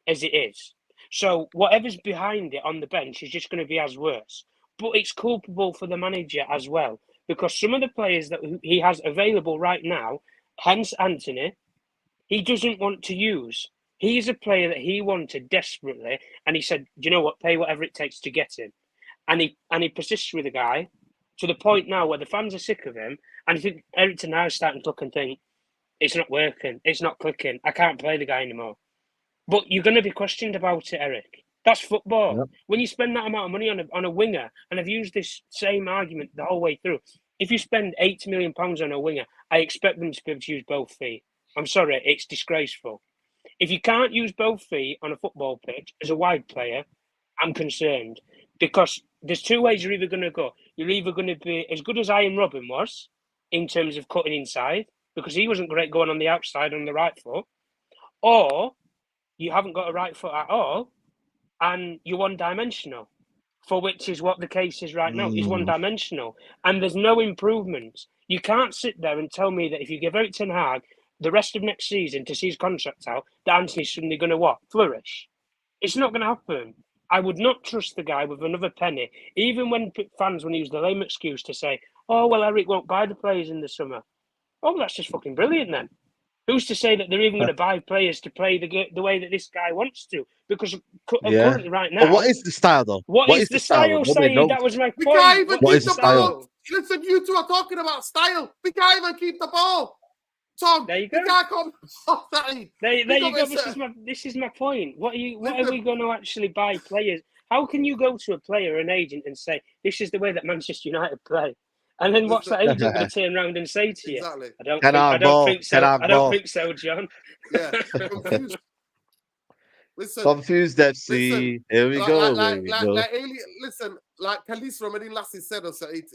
S3: as it is. So whatever's behind it on the bench is just going to be as worse. But it's culpable for the manager as well, because some of the players that he has available right now, hence Anthony, he doesn't want to use. He's a player that he wanted desperately, and he said, "Do you know what? Pay whatever it takes to get him." And he persists with the guy to the point now where the fans are sick of him, and I think Eric Ten Hag is starting to look and think, it's not working, it's not clicking, I can't play the guy anymore. But you're going to be questioned about it, Eric. That's football. Yep. When you spend that amount of money on a winger, and I've used this same argument the whole way through, if you spend £80 million on a winger, I expect them to be able to use both feet. I'm sorry, it's disgraceful. If you can't use both feet on a football pitch as a wide player, I'm concerned. Because there's 2 ways you're either going to go. You're either going to be as good as Ian Robin was in terms of cutting inside, because he wasn't great going on the outside on the right foot, or you haven't got a right foot at all, and you're one-dimensional, for which is what the case is right now. He's one-dimensional, and there's no improvements. You can't sit there and tell me that if you give Eric Ten Hag the rest of next season to see his contract out, that Anthony's suddenly going to what? Flourish. It's not going to happen. I would not trust the guy with another penny, even when fans will use the lame excuse to say, "Oh, well, Eric won't buy the players in the summer." Oh, that's just fucking brilliant then. Who's to say that they're even going to buy players to play the way that this guy wants to? Because currently, right now...
S2: But what is the style, though?
S3: What is the style, Saeed? That was my point.
S1: We can't even
S2: keep
S1: the ball. Listen, you two are talking about style. We can't even keep the ball. Tom,
S3: there you go. There you go. This is my point. What are we going to actually buy players? How can you go to a player or an agent and say, this is the way that Manchester United play? And then what's that agent going to turn around and say to you?
S1: Exactly.
S3: I don't think so. I don't think so, John.
S1: Yeah, confused. Listen,
S2: confused FC. Here we go.
S1: Listen, like Khalis from Medin Lassie said on Saeed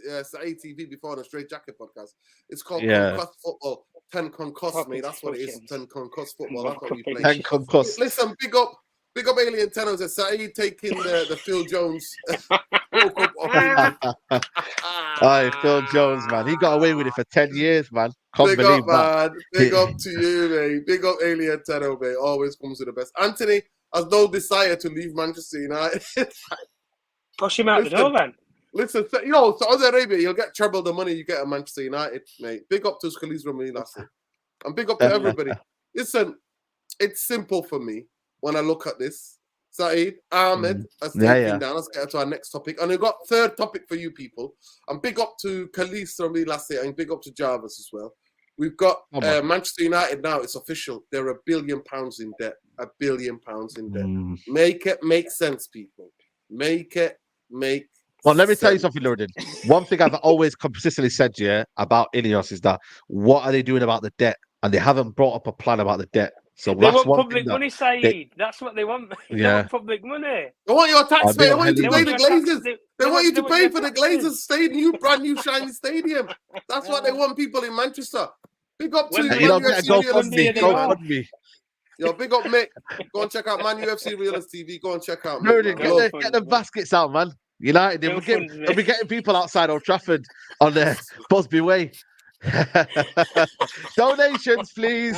S1: TV before on a Straight Jacket podcast, it's called concussed football. 10 concussed, mate. That's what it is. 10 concussed football. That's what we play.
S2: 10 concussed.
S1: Listen, big up Alien Tenors and Saeed taking the Phil Jones.
S2: Aye, Phil Jones, man. He got away with it for 10 years, man.
S1: Big up, man. Big up to you, mate. Big up Alien Tenor, mate. Always comes with the best. Anthony has no desire to leave Manchester United.
S3: Push him out the door, man.
S1: Listen, Saudi Arabia, you'll get treble the money you get at Manchester United, mate. Big up to Khalis Ramani last year. And big up to everybody. Listen, it's simple for me when I look at this. Saeed, Ahmed has taken down. Let's get to our next topic. And we've got third topic for you people. And big up to Khalis Ramani last year, and big up to Jarvis as well. We've got Manchester United now. It's official. They're £1 billion in debt. £1 billion in debt. Make it make sense, people. Make it make
S2: Well, let me tell you something, Lourdes. One thing I've always consistently said, about Ineos is that what are they doing about the debt? And they haven't brought up a plan about the debt. So
S3: they want public money, Saeed. That's what they want. They want public money.
S1: They want your taxpayer. They want you to pay the Glazers. They want you to pay for the Glazers stadium, brand new shiny stadium. That's what they want people in Manchester. Big up to
S2: GoFundMe.
S1: Yo, big up Mick. Go and check out Man UFC Realist TV. Go and check out
S2: Mick. Get the baskets out, man. United, they'll be getting people outside Old Trafford on the Busby Way. Donations, please.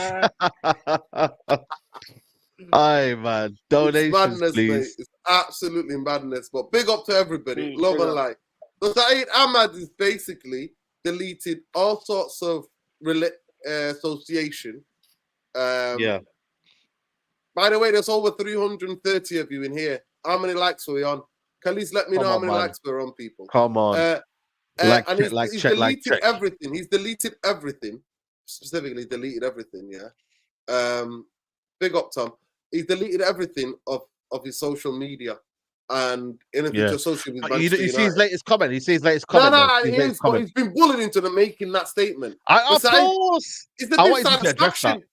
S2: Aye, man. Donations,
S1: madness,
S2: please.
S1: Mate. It's absolutely madness. But big up to everybody. Love and light. So Saeed Ahmad is basically deleted all sorts of association. By the way, there's over 330 of you in here. How many likes are we on? Khalis, let me know how many likes we're on, people.
S2: Come on.
S1: He's deleted everything. He's deleted everything. Specifically deleted everything, Big up, Tom. He's deleted everything of his social media. and anything
S2: Yeah.
S1: to associate with
S2: But
S1: Manchester
S2: you see
S1: United.
S2: his latest comment. He sees his latest
S1: No,
S2: comment.
S1: no,
S2: though.
S1: it
S2: His latest
S1: is, but
S2: comment.
S1: he's been bullied into making that statement.
S2: Of
S1: So
S2: course.
S1: it's a
S2: I want him to address that.
S1: dissatisfaction.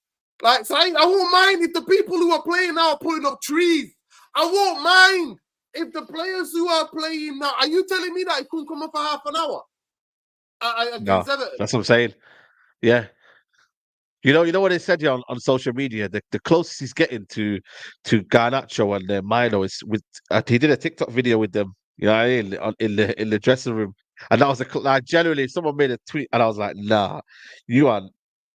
S1: Like, so I won't mind if the people who are playing now are pulling up trees. I won't mind if the players who are playing now. Are you telling me that it couldn't come up for half an hour
S2: No,
S1: against Everton?
S2: that's what I'm saying. Yeah. You know what they said here on social media. The closest he's getting to Garnacho and Milo is with. He did a TikTok video with them. You know, what I mean, in the dressing room, and that was like generally someone made a tweet, and I was like, nah, you are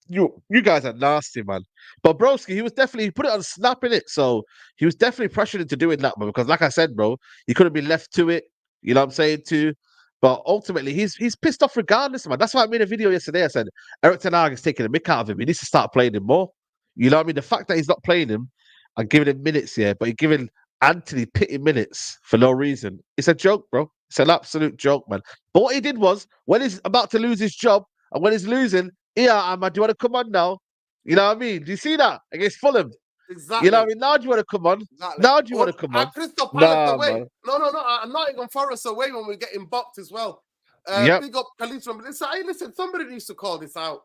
S2: you guys are nasty, man. But Broski, he put it on Snap in it, so he was definitely pressured into doing that, man. Because like I said, bro, he could have been left to it. You know what I'm saying too. But ultimately, he's pissed off regardless, man. That's why I made a video yesterday. I said Eric Ten Hag is taking a mick out of him. He needs to start playing him more. You know what I mean? The fact that he's not playing him and giving him minutes here, but he's giving Anthony Pitty minutes for no reason. It's a joke, bro. It's an absolute joke, man. But what he did was, when he's about to lose his job and when he's losing, yeah, do you want to come on now? You know what I mean? Do you see that against Fulham?
S1: Exactly.
S2: You know what I mean? Now do you want to come on?
S1: Exactly.
S2: Now do you want to come on?
S1: Crystal Palace
S2: Nah,
S1: away.
S2: man.
S1: No. I'm not even Forest away when we're getting bopped as well.
S2: Yep.
S1: Big up Khalifa. Listen, somebody needs to call this out.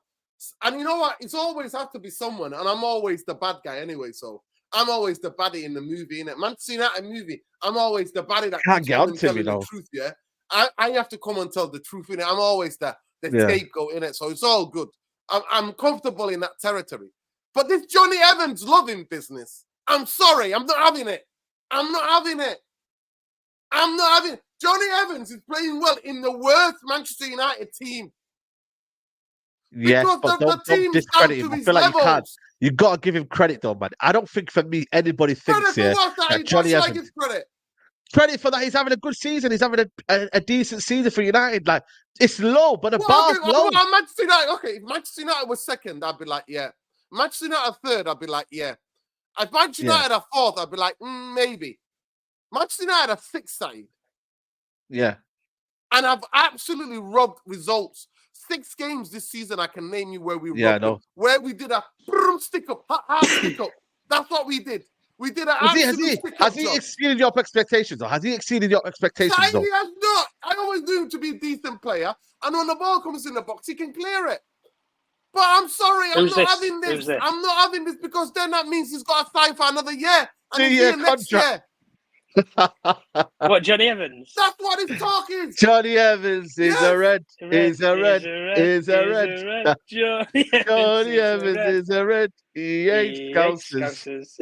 S1: And you know what? It's always have to be someone. And I'm always the bad guy anyway. So I'm always the baddie in the movie, in it. Manchester United movie. I'm always the baddie that
S2: Can't
S1: keeps
S2: get
S1: on
S2: on to
S1: telling
S2: me,
S1: the
S2: though.
S1: truth, yeah? I have to come and tell the truth, in it. I'm always the
S2: Yeah.
S1: scapegoat in it. So it's all good. I'm comfortable in that territory. But this Johnny Evans loving business, I'm sorry. I'm not having it. Johnny Evans is playing well in the worst Manchester United team.
S2: Yes,
S1: Because
S2: but
S1: the
S2: don't
S1: team's
S2: discredit
S1: down
S2: him.
S1: to
S2: I
S1: his
S2: feel like you can't.
S1: levels.
S2: You got to give him credit, though, man. I don't think for me anybody thinks
S1: Credit for what?
S2: that
S1: What
S2: Johnny
S1: should I
S2: Evans.
S1: give credit?
S2: Credit for that. He's having a good season. He's having a decent season for United. Like, it's low, but the bar's low.
S1: Manchester United. Okay, if Manchester United was second, I'd be like, yeah. Manchester United third, I'd be like, yeah. If Manchester United are fourth, I'd be like, maybe. Manchester United are sixth side.
S2: Yeah.
S1: And I've absolutely robbed results. 6 games this season, I can name you where we robbed them. Where we did a stick up, half stick up. That's what we did. We did an absolute stick up.
S2: Has he exceeded your expectations? Or has he exceeded your expectations?
S1: He has not. I always knew him to be a decent player. And when the ball comes in the box, he can clear it. But I'm sorry, I'm not having this. I'm not having this because then that means he's got to sign for another year. And he's here next year.
S3: What, Johnny Evans?
S1: That's what his talk is.
S2: Johnny Evans is a red. Is a red.
S3: Johnny
S2: Evans is a red. He hates Scousers.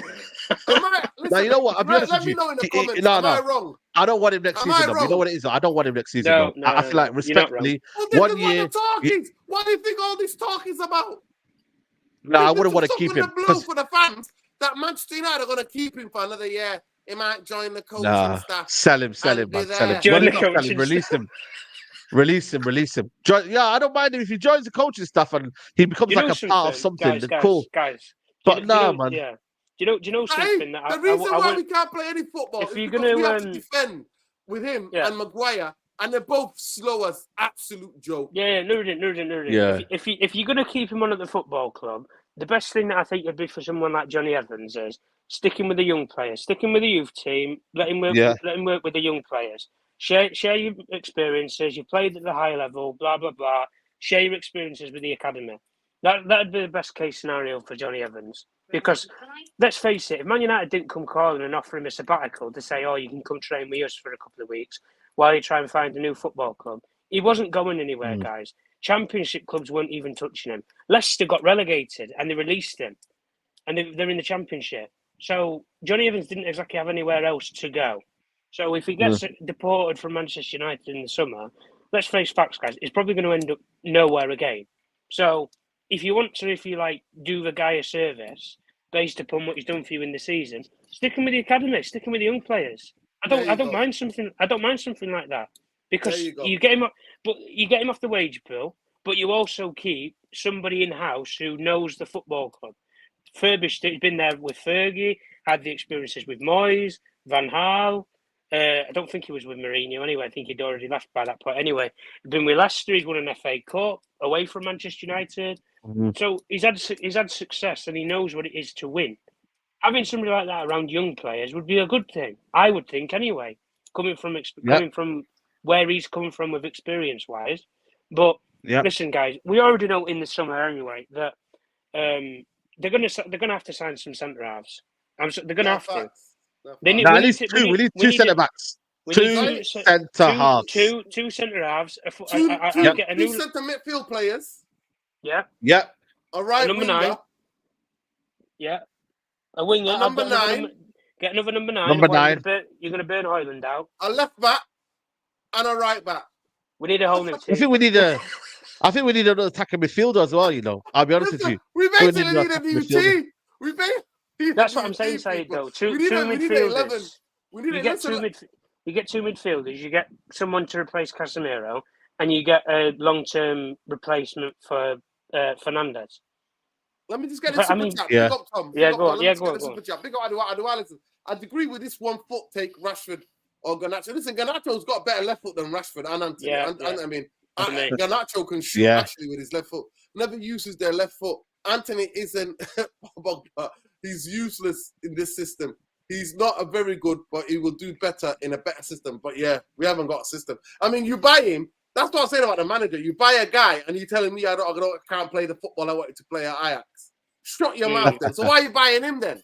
S2: Now, you know what? I'll be honest with you.
S1: Let me know in the comments. Am I wrong?
S2: I don't want him next season. You know what it is? I don't want him next season.
S3: No,
S2: I feel like, respectfully,
S1: what do you think all this talk is about?
S2: No, I wouldn't want to keep him.
S1: For the fans that Manchester United are going to keep him for another year. He might join the coaching staff.
S2: Sell him, man. Sell him. Release him. Yeah, I don't mind him if he joins the coaching staff and he becomes like a part of something. Cool.
S3: Guys.
S2: But man.
S3: Yeah. Do you know something?
S1: The reason why we can't play any football is because we have to defend with him and Maguire, and they're both slow as absolute joke.
S3: Yeah, Nuruddin. Yeah. If you're going to keep him on at the football club, the best thing that I think would be for someone like Johnny Evans is sticking with the young players, sticking with the youth team, let him work with the young players. Share your experiences. You played at the high level, blah, blah, blah. Share your experiences with the academy. That'd be the best case scenario for Johnny Evans. Because, let's face it, if Man United didn't come calling and offer him a sabbatical to say, you can come train with us for a couple of weeks while you try and find a new football club, he wasn't going anywhere, guys. Championship clubs weren't even touching him. Leicester got relegated and they released him. And they're in the Championship. So, Johnny Evans didn't exactly have anywhere else to go. So if he gets deported from Manchester United in the summer, let's face facts, guys, he's probably going to end up nowhere again. So if you do the guy a service based upon what he's done for you in the season, stick him with the academy, stick him with the young players. I don't mind something like that because you get him off the wage pool, but you also keep somebody in house who knows the football club. He's been there with Fergie, had the experiences with Moyes, Van Gaal. I don't think he was with Mourinho anyway. I think he'd already left by that point anyway. He'd been with Leicester. He's won an FA Cup away from Manchester United. So he's had success and he knows what it is to win. Having somebody like that around young players would be a good thing. I would think anyway. coming from where he's come from with experience-wise. But listen, guys, we already know in the summer anyway that they're gonna have to sign some centre halves. They're gonna have to. They need,
S2: at least two. We need two centre backs. Two centre halves.
S3: Two centre halves.
S1: Two
S3: get a new
S1: centre midfield players.
S3: Yeah.
S2: Yeah.
S1: All right.
S3: Number 9. Yeah. A winger.
S1: Number 9.
S3: Get another number 9.
S2: Number 9.
S3: You're going to burn Highland out.
S1: A left back and a right back.
S3: We need a whole new team.
S2: I think we need another attacking midfielder as well. You know, I'll be honest with you.
S1: We basically need a new team.
S3: That's what I'm saying, Said, though. Two midfielders. You get two midfielders. You get someone to replace Casemiro, and you get a long-term replacement for Fernandez.
S1: Let me just get this super chat.
S2: Yeah.
S1: Big up, Tom.
S3: Go on.
S1: Big up, Adu. I'd agree with this one foot take, Rashford or Garnacho. Listen, Garnacho's got a better left foot than Rashford and Anthony. I mean, Garnacho can shoot actually with his left foot. Never uses their left foot. Anthony isn't. He's useless in this system. He's not a very good, but he will do better in a better system. But yeah, we haven't got a system. I mean, you buy him. That's what I'm saying about the manager. You buy a guy and you're telling me I can't play the football I wanted to play at Ajax. Shut your mouth then. So why are you buying him then?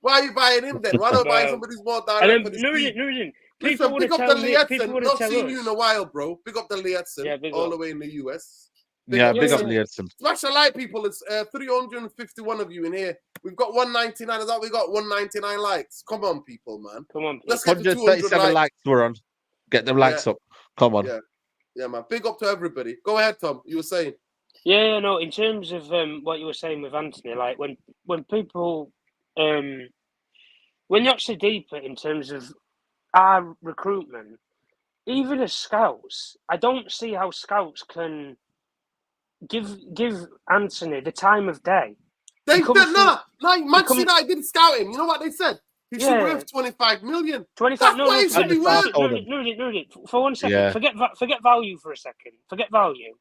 S1: Why don't I buy somebody who's more direct for this team? Listen, pick up the Liedson. Not seen you in a while, bro. Pick up the Liedson all the way in the US.
S2: Big up Liedson.
S1: Smash the like, people. It's 351 of you in here. We've got 199. I thought we got 199 likes. Come on, people, man.
S3: Come on.
S1: Let's get to
S2: 137 likes we're on. Get them likes up. Come on.
S1: Yeah, man. Big up to everybody. Go ahead, Tom. You were saying.
S3: Yeah, no. In terms of what you were saying with Anthony, like when people, when you actually deeper in terms of our recruitment, even as scouts, I don't see how scouts can give Anthony the time of day.
S1: They said Manchester United didn't scout him. You know what they said? He should be worth 25 million. 25.
S3: No,
S1: he should be worth.
S3: For 1 second, forget value for a second. Forget value.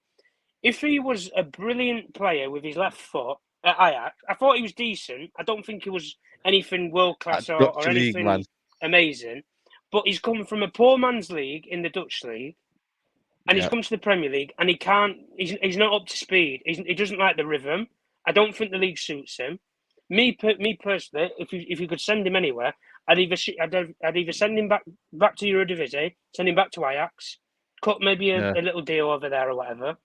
S3: If he was a brilliant player with his left foot at Ajax, I thought he was decent. I don't think he was anything world class or anything amazing. But he's come from a poor man's league in the Dutch league, and he's come to the Premier League, and he can't. He's not up to speed. He doesn't like the rhythm. I don't think the league suits him. Me personally, if you could send him anywhere, I'd either send him back to Eredivisie, send him back to Ajax, cut maybe a little deal over there or whatever,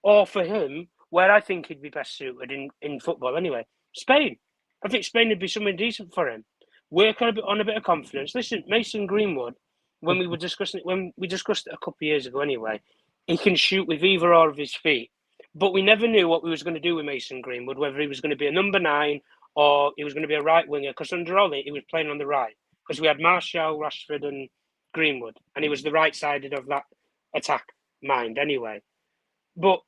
S3: or for him, where I think he'd be best suited in football anyway, Spain. I think Spain would be something decent for him. Work on a bit of confidence. Listen, Mason Greenwood, when we discussed it a couple of years ago anyway, he can shoot with either or of his feet. But we never knew what we was going to do with Mason Greenwood, whether he was going to be a number 9 or he was going to be a right winger. Because under Ollie, he was playing on the right. Because we had Martial, Rashford and Greenwood. And he was the right-sided of that attack mind anyway. But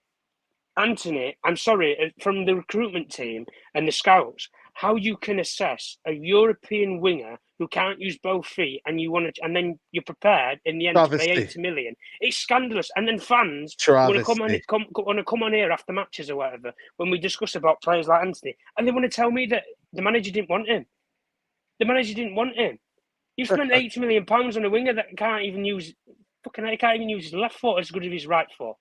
S3: Anthony, I'm sorry, from the recruitment team and the scouts, how you can assess a European winger who can't use both feet and then you're prepared in the end to pay 80 million. It's scandalous. And then fans want to come on here after matches or whatever when we discuss about players like Anthony, and they want to tell me that the manager didn't want him. The manager didn't want him. You've spent 80 million pounds on a winger that can't even use his left foot as good as his right foot.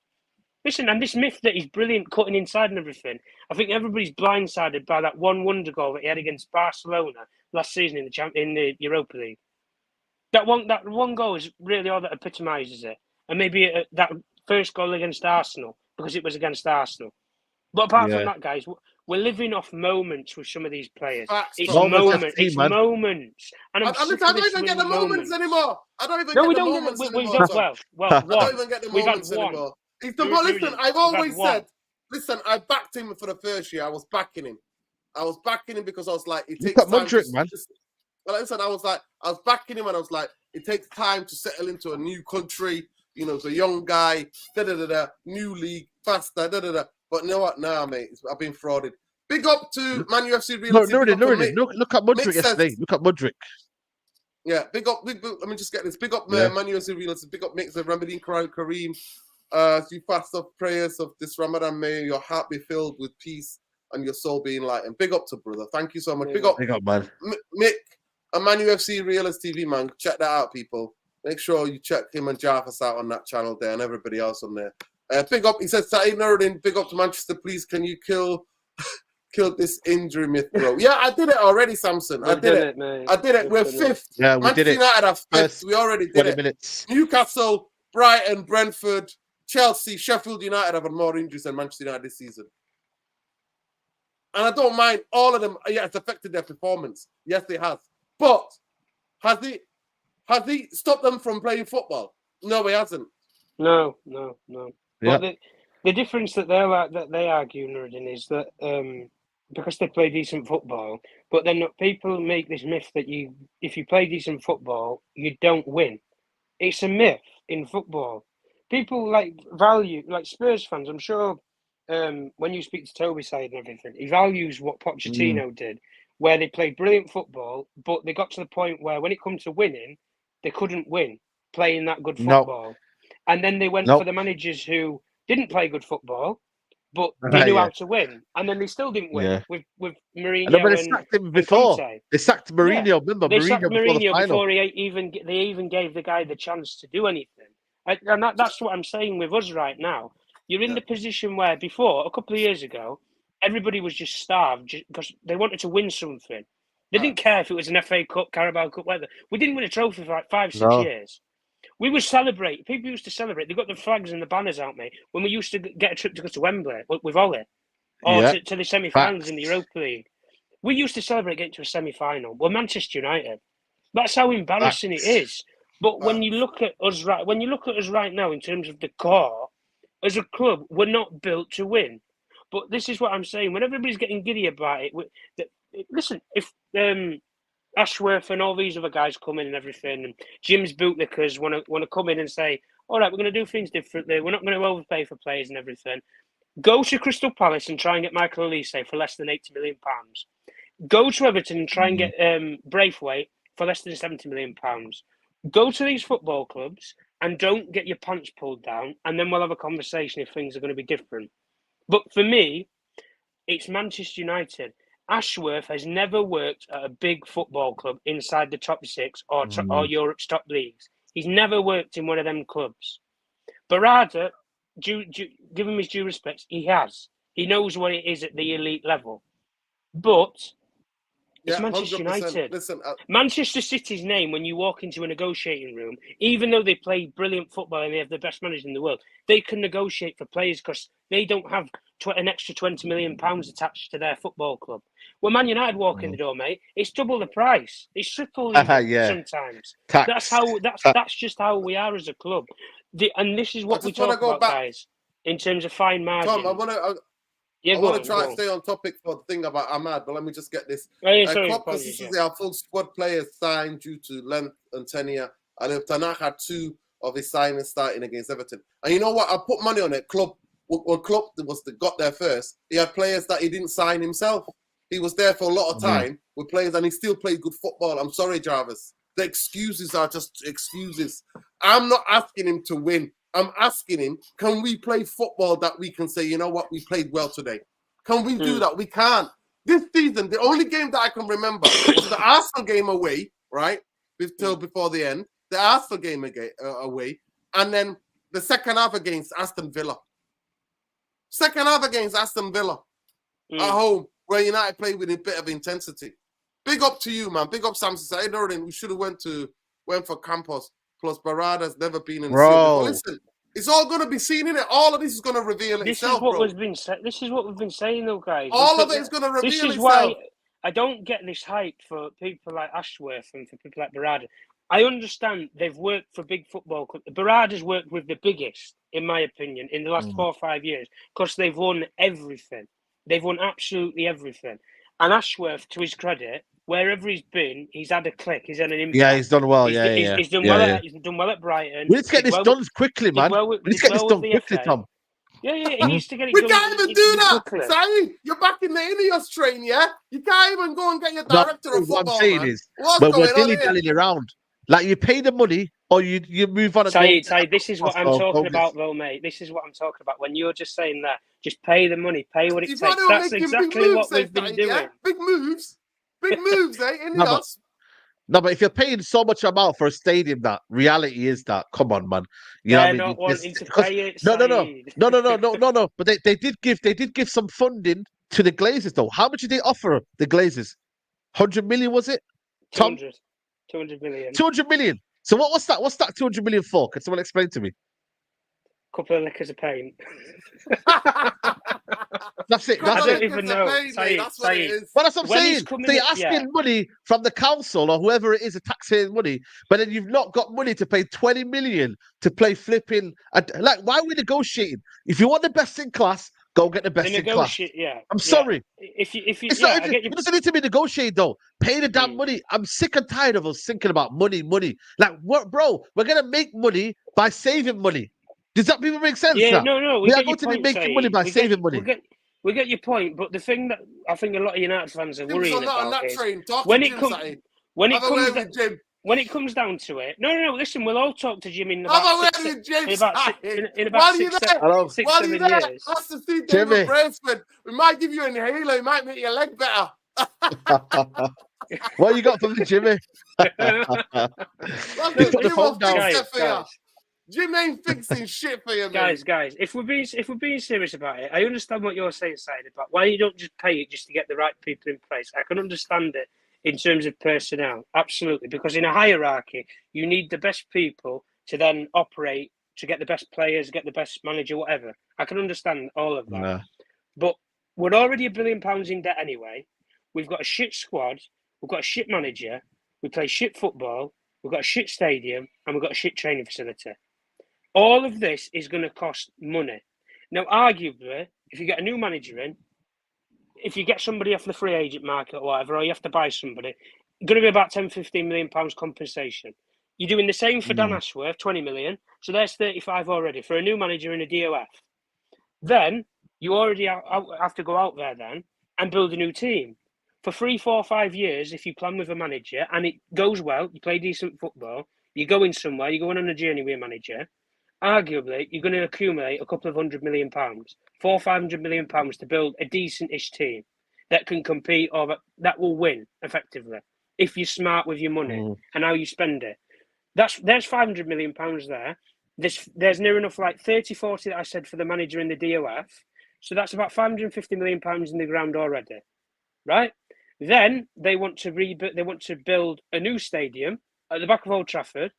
S3: Listen, and this myth that he's brilliant cutting inside and everything, I think everybody's blindsided by that one wonder goal that he had against Barcelona last season in the Europa League. That one goal is really all that epitomises it. And maybe that first goal against Arsenal, because it was against Arsenal. But apart from that, guys, we're living off moments with some of these players. It's moments. It's moments. And I
S1: don't even get the moments anymore. I don't even get the moments anymore.
S3: I
S1: don't even get the moments anymore. Listen, I've always said, listen, I backed him for the first year. I was backing him because I was like, it takes time.
S2: Man.
S1: Well, listen, I was backing him and I was like, it takes time to settle into a new country. You know, as a young guy, new league, faster, But you know what? Nah, mate, I've been frauded. Big up to Man UFC Real.
S2: Look at Mudryk yesterday. Look at Mudryk.
S1: Yeah, big up. Let me just get this. Big up, Man UFC Real. Big up, Mix of Ramadan Kareem. You fast of prayers of this Ramadan, may your heart be filled with peace and your soul be enlightened. Big up to brother. Thank you so much. Big up,
S2: man.
S1: Mick, a Man UFC Realist TV, man. Check that out, people. Make sure you check him and Jarvis out on that channel there and everybody else on there. Big up, he says, Saeed Nuruddin, big up to Manchester, please. Can you kill this injury myth, bro? Yeah, I did it already, Samson. I did it.
S3: Mate.
S1: I did it. We're fifth.
S2: Yeah, we did it.
S1: United are fifth. We already did
S2: 20
S1: it.
S2: minutes.
S1: Newcastle, Brighton, Brentford, Chelsea, Sheffield United have had more injuries than Manchester United this season. And I don't mind all of them. Yeah, it's affected their performance. Yes, it has. But has he stopped them from playing football? No, he hasn't.
S3: No.
S2: Yeah.
S3: But the difference that they argue, Nuruddin, is that because they play decent football, but then people make this myth that if you play decent football, you don't win. It's a myth in football. People like Spurs fans. I'm sure when you speak to Toby side and everything, he values what Pochettino did, where they played brilliant football, but they got to the point where when it comes to winning, they couldn't win playing that good football. And then they went for the managers who didn't play good football, but they knew how to win. And then they still didn't win with Mourinho.
S2: No, but they sacked him before. They sacked Mourinho.
S3: Yeah.
S2: Remember,
S3: they sacked Mourinho
S2: before
S3: they even gave the guy the chance to do anything. And that's what I'm saying with us right now. You're in the position where before, a couple of years ago, everybody was just starved because they wanted to win something. They didn't care if it was an FA Cup, Carabao Cup, whatever. We didn't win a trophy for like 5-6 years. We would celebrate. People used to celebrate. They got the flags and the banners out, mate. When we used to get a trip to go to Wembley with Ollie, or to the semi-finals in the Europa League, we used to celebrate getting to a semi-final. We're Manchester United. That's how embarrassing it is. But when you look at us right now in terms of the core, as a club, we're not built to win. But this is what I'm saying. When everybody's getting giddy about it, listen, if Ashworth and all these other guys come in and everything, and Jim's bootlickers want to come in and say, all right, we're going to do things differently. We're not going to overpay for players and everything. Go to Crystal Palace and try and get Michael Elise for less than £80 million. Go to Everton and try and get Braithwaite for less than £70 million. Go to these football clubs and don't get your pants pulled down, and then we'll have a conversation if things are going to be different. But for me, it's Manchester United. Ashworth has never worked at a big football club inside the top 6 or Europe's top leagues. He's never worked in one of them clubs. Barada, give him his due respects, he has. He knows what it is at the elite level. But it's Manchester 100%. United.
S1: Listen,
S3: Manchester City's name, when you walk into a negotiating room, even though they play brilliant football and they have the best manager in the world, they can negotiate for players because they don't have an extra £20 million attached to their football club. When Man United walk in the door, mate, it's double the price. It's triple sometimes.
S2: Tax.
S3: That's just how we are as a club. And this is what we talk about, guys, in terms of fine margin.
S1: Tom, I want to try and stay on topic for the thing about Ahmad, but let me just get this. Klopp consistently have full squad players signed due to length and tenure, and if Tanakh had 2 of his signings starting against Everton. And you know what? I put money on it. Klopp, when Klopp got there first, he had players that he didn't sign himself. He was there for a lot of time with players, and he still played good football. I'm sorry, Jarvis. The excuses are just excuses. I'm not asking him to win. I'm asking him, can we play football that we can say, you know what, we played well today? Can we do that? We can't. This season, the only game that I can remember was the Arsenal game away, right? Till before the end. The Arsenal game away. And then the second half against Aston Villa. Second half against Aston Villa at home, where United played with a bit of intensity. Big up to you, man. Big up Samson. I know we should have went for Campos. Plus, Barada's never been in the
S2: bro.
S1: Listen, it's all going to be seen in it. All of this is going to reveal itself,
S3: This is what we've been saying, though, guys.
S1: All of it is going to reveal itself.
S3: This is why I don't get this hype for people like Ashworth and for people like Barada. I understand they've worked for big football clubs. Barada's worked with the biggest, in my opinion, in the last 4 or 5 years because they've won everything. They've won absolutely everything. And Ashworth, to his credit, wherever he's been, he's had a click. He's had an impact.
S2: Yeah, he's done well.
S3: He's done well at Brighton.
S2: We need to get this done quickly, man. We need to get this done quickly, Tom.
S3: Yeah, he needs to get it
S1: we
S3: done.
S1: We can't even do that. Sorry, you're back in the Ineos train, yeah? You can't even go and get your director of football,
S2: what I'm saying
S1: man.
S2: is,
S1: What's
S2: we're
S1: going on
S2: dilly-dallying around. Like, you pay the money or you move on.
S3: Saeed, this is what I'm talking about, though, mate. This is what I'm talking about. When you're just saying that, just pay the money, pay what it takes. That's exactly what we've been doing.
S1: Yeah? Big moves, eh? Ineos.
S2: No, but if you're paying so much amount for a stadium, that reality is that. Come on, man. You know what I
S3: They're
S2: mean?
S3: not wanting to
S2: Because
S3: pay it,
S2: no, no,
S3: Saeed.
S2: no. But they did give some funding to the Glazers though. How much did they offer the Glazers? 100 million was it? Tom,
S3: 200 million.
S2: 200 million. So what's that? What's that 200 million for? Can someone explain to me?
S3: Couple of liquors of paint.
S2: That's it.
S3: I
S2: That's
S3: don't
S2: it.
S3: even know. Saeed,
S1: That's what it is.
S2: Well, that's what I'm
S3: When he's
S2: saying.
S3: coming
S2: So you're
S3: in-
S2: asking
S3: yeah.
S2: money from the council or whoever it is, a taxpaying money, but then you've not got money to pay 20 million to play flipping. Like, why are we negotiating? If you want the best in class, go get the
S3: They
S2: best in class.
S3: negotiate, yeah.
S2: I'm
S3: yeah.
S2: sorry.
S3: If you,
S2: It's
S3: yeah,
S2: not,
S3: I get you.
S2: it doesn't need to be negotiated though. Pay the damn money. I'm sick and tired of us thinking about money. Like, what, bro? We're gonna make money by saving money. Does that even make sense?
S3: Yeah,
S2: Now?
S3: no, we
S2: We are
S3: get
S2: going
S3: your
S2: to be
S3: point,
S2: making money
S3: Saeed.
S2: by saving money.
S3: We get your point, but the thing that I think a lot of United fans are
S1: Jim's
S3: worrying
S1: not on
S3: about
S1: that
S3: is
S1: train. Talk
S3: when
S1: to
S3: it
S1: Jim,
S3: comes
S1: Saeed.
S3: when it
S1: Have a
S3: comes
S1: word
S3: da-
S1: with Jim.
S3: when it comes down to it. No. Listen, we'll all talk to Jim in
S1: Have
S3: about
S1: a word
S3: six,
S1: with Jim,
S3: in about six,
S1: Saeed.
S3: in about
S1: While you're
S3: six,
S1: there,
S2: Hello,
S3: six,
S1: while you're
S3: 7
S1: there,
S3: years.
S1: ask to see
S2: Jimmy.
S1: David Brailsford. We might give you an inhaler. It might make your leg better.
S2: What you got for me, Jimmy?
S1: That's
S3: No,
S2: He's put the
S1: Jim
S2: phone
S1: will
S2: down.
S1: fix that for you.
S3: guys,
S1: Jim ain't fixing shit for you, man.
S3: guys. If we're being serious about it, I understand what you're saying, Saeed, about why you don't just pay it just to get the right people in place. I can understand it in terms of personnel, absolutely, because in a hierarchy, you need the best people to then operate, to get the best players, get the best manager, whatever. I can understand all of that.
S2: Nah.
S3: But we're already £1 billion in debt anyway. We've got a shit squad. We've got a shit manager. We play shit football. We've got a shit stadium, and we've got a shit training facility. All of this is going to cost money. Now, arguably, if you get a new manager in, if you get somebody off the free agent market or whatever, or you have to buy somebody, it's going to be about £10-15 million compensation. You're doing the same for Dan Ashworth, 20 million. So there's 35 already for a new manager in a DOF. Then you already have to go out there then and build a new team. For 3, 4, 5 years, if you plan with a manager and it goes well, you play decent football, you're going somewhere, you're going on a journey with a manager, arguably you're going to accumulate a couple of £100 million, £400-500 million to build a decent-ish team that can compete or that will win effectively if you're smart with your money and how you spend it. There's £500 million there. There's near enough like 30-40 that I said for the manager in the DOF. So that's about £550 million in the ground already, right? Then they want to rebuild. They want to build a new stadium at the back of Old Trafford,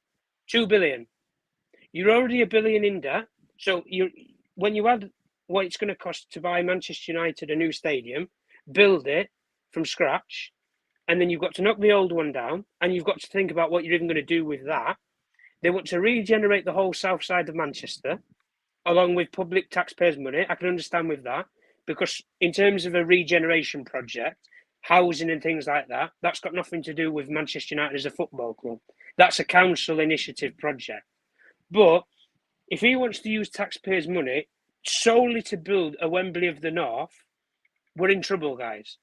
S3: $2 billion. You're already $1 billion in debt. So when you add what it's going to cost to buy Manchester United a new stadium, build it from scratch, and then you've got to knock the old one down, and you've got to think about what you're even going to do with that. They want to regenerate the whole south side of Manchester, along with public taxpayers' money. I can understand with that, because in terms of a regeneration project, housing and things like that, that's got nothing to do with Manchester United as a football club. That's a council initiative project. But if he wants to use taxpayers' money solely to build a Wembley of the North, we're in trouble, guys.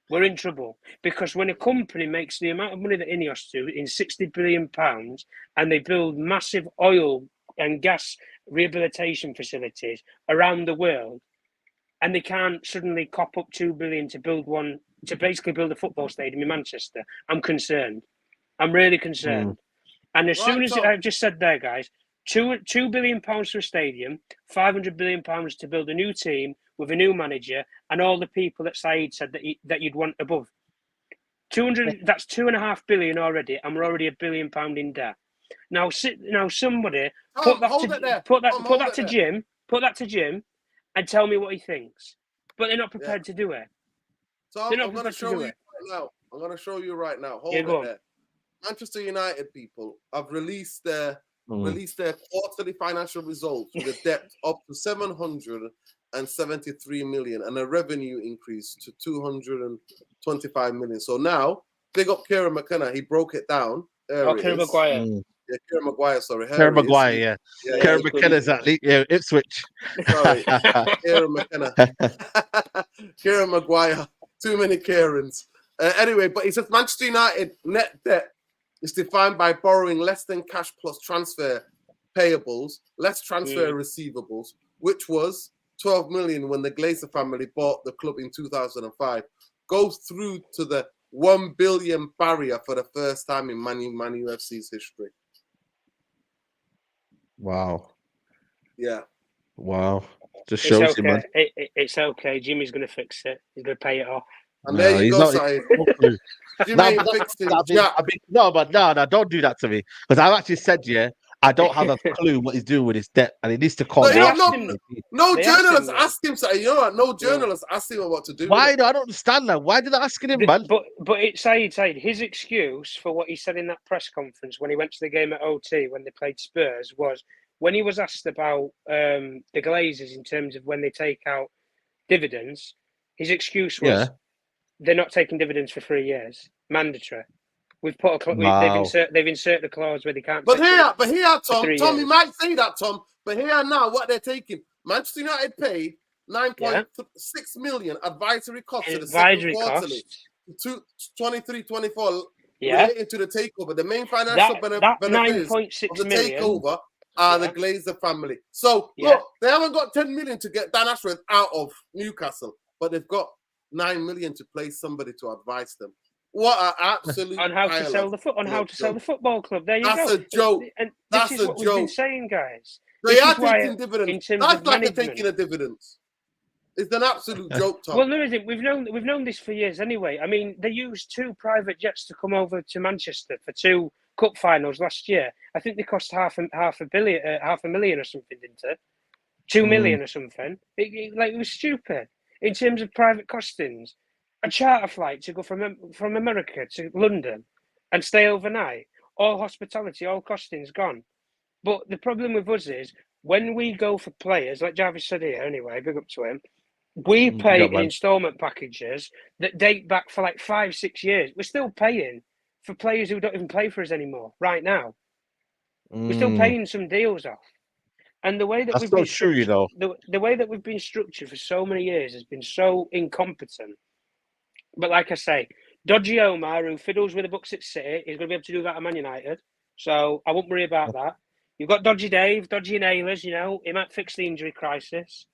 S3: We're in trouble, because when a company makes the amount of money that Ineos do in £60 billion and they build massive oil and gas rehabilitation facilities around the world, and they can't suddenly cop up $2 billion to build one, to basically build a football stadium in Manchester, I'm concerned. I'm really concerned. And as soon as I've just said there, guys, £2 billion for a stadium, £500 billion to build a new team with a new manager, and all the people that Saeed said that you'd want above. 200. That's $2.5 billion already, and we're already £1 billion in debt. Now, somebody put that to Jim, and tell me what he thinks. But they're not prepared to do it.
S1: So I'm going to show you right now. I'm going to show you right now. Hold it there. Manchester United people have released their quarterly financial results with a debt up to 773 million and a revenue increase to 225 million. So now, big up Kieran McKenna. He broke it down.
S3: Kieran Maguire.
S1: Yeah, Kieran Maguire, sorry.
S2: Kieran Maguire, yeah. Kieran McKenna's at Ipswich.
S1: Sorry, Kieran McKenna. Kieran Maguire. Too many Kierans. Anyway, but he says Manchester United net debt is defined by borrowing less than cash plus transfer payables, less transfer receivables, which was 12 million when the Glazer family bought the club in 2005. Goes through to the 1 billion barrier for the first time in Man UFC's history.
S2: Wow.
S1: Yeah.
S2: Wow. Just
S3: It's
S2: shows you, man.
S3: okay. It's okay. Jimmy's going to fix it. He's going to pay it off.
S1: And there you
S2: he's
S1: go,
S2: not.
S1: Saeed.
S2: No clue.
S1: Jimmy
S2: No,
S1: ain't
S2: but
S1: fixing
S2: I've been,
S1: Jack.
S2: no, but no, don't do that to me. Because I've actually said, yeah, I don't have a clue what he's doing with his debt, and he needs to call
S1: No,
S2: me
S3: They
S2: out.
S3: asked him-
S1: no
S3: They asked
S1: journalist
S3: him,
S1: asked him, Saeed. You know what? No journalist asked him what to do.
S2: Why?
S1: With it.
S2: I don't understand that. Why did I ask him, man?
S3: But it's Said, his excuse for what he said in that press conference when he went to the game at OT when they played Spurs was when he was asked about the Glazers in terms of when they take out dividends, his excuse was they're not taking dividends for 3 years, mandatory. We've put they've inserted a clause where they can't.
S1: But here, Tom,
S3: years.
S1: you might say that, Tom. But here now, what they're taking, Manchester United paid 9.6 million advisory costs to the second quarterly, 23-24, relating to the takeover. The main financial benefits of the takeover are the Glazer family. So look, they haven't got 10 million to get Dan Ashworth out of Newcastle, but they've got 9 million to place somebody to advise them. What an absolute
S3: on how to sell the football club. There you go.
S1: That's a joke.
S3: And
S1: That's
S3: this is
S1: a
S3: what
S1: joke.
S3: we've been saying, guys.
S1: They are taking dividends. That's like they're taking a dividends. It's an absolute joke, Tom.
S3: Well, no, isn't. We've known this for years anyway. I mean, they used 2 private jets to come over to Manchester for 2 cup finals last year. I think they cost half a million or something, didn't it? 2 million or something. It was stupid in terms of private costings. A charter flight to go from America to London and stay overnight, all hospitality, all costings gone. But the problem with us is when we go for players, like Jarvis said here anyway, big up to him, we pay in instalment packages that date back for like 5-6 years. We're still paying for players who don't even play for us anymore right now. We're still paying some deals off. And the way that we've been
S2: true, you know.
S3: The way that we've been structured for so many years has been so incompetent. But like I say, Dodgy Omar, who fiddles with the books at City, is going to be able to do that at Man United. So I won't worry about that. You've got Dodgy Dave, Dodgy Nailers, you know, he might fix the injury crisis.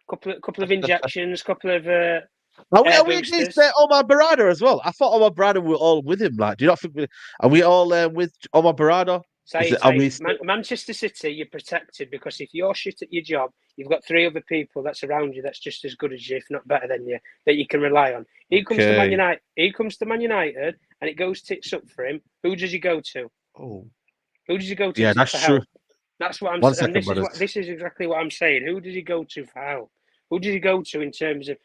S3: Couple of injections, couple of
S2: Are we against Omar Barada as well? I thought Omar Barada were all with him. Like, do you not think are we all with Omar Barada?
S3: Manchester City, you're protected because if you're shit at your job, you've got 3 other people that's around you that's just as good as you, if not better than you, that you can rely on. He comes to Man United, and it goes tits up for him. Who does he go to?
S2: Oh,
S3: who does he go to?
S2: Yeah, that's true.
S3: Help? That's what I'm saying. This is exactly what I'm saying. Who does he go to for help? Who does he go to in terms of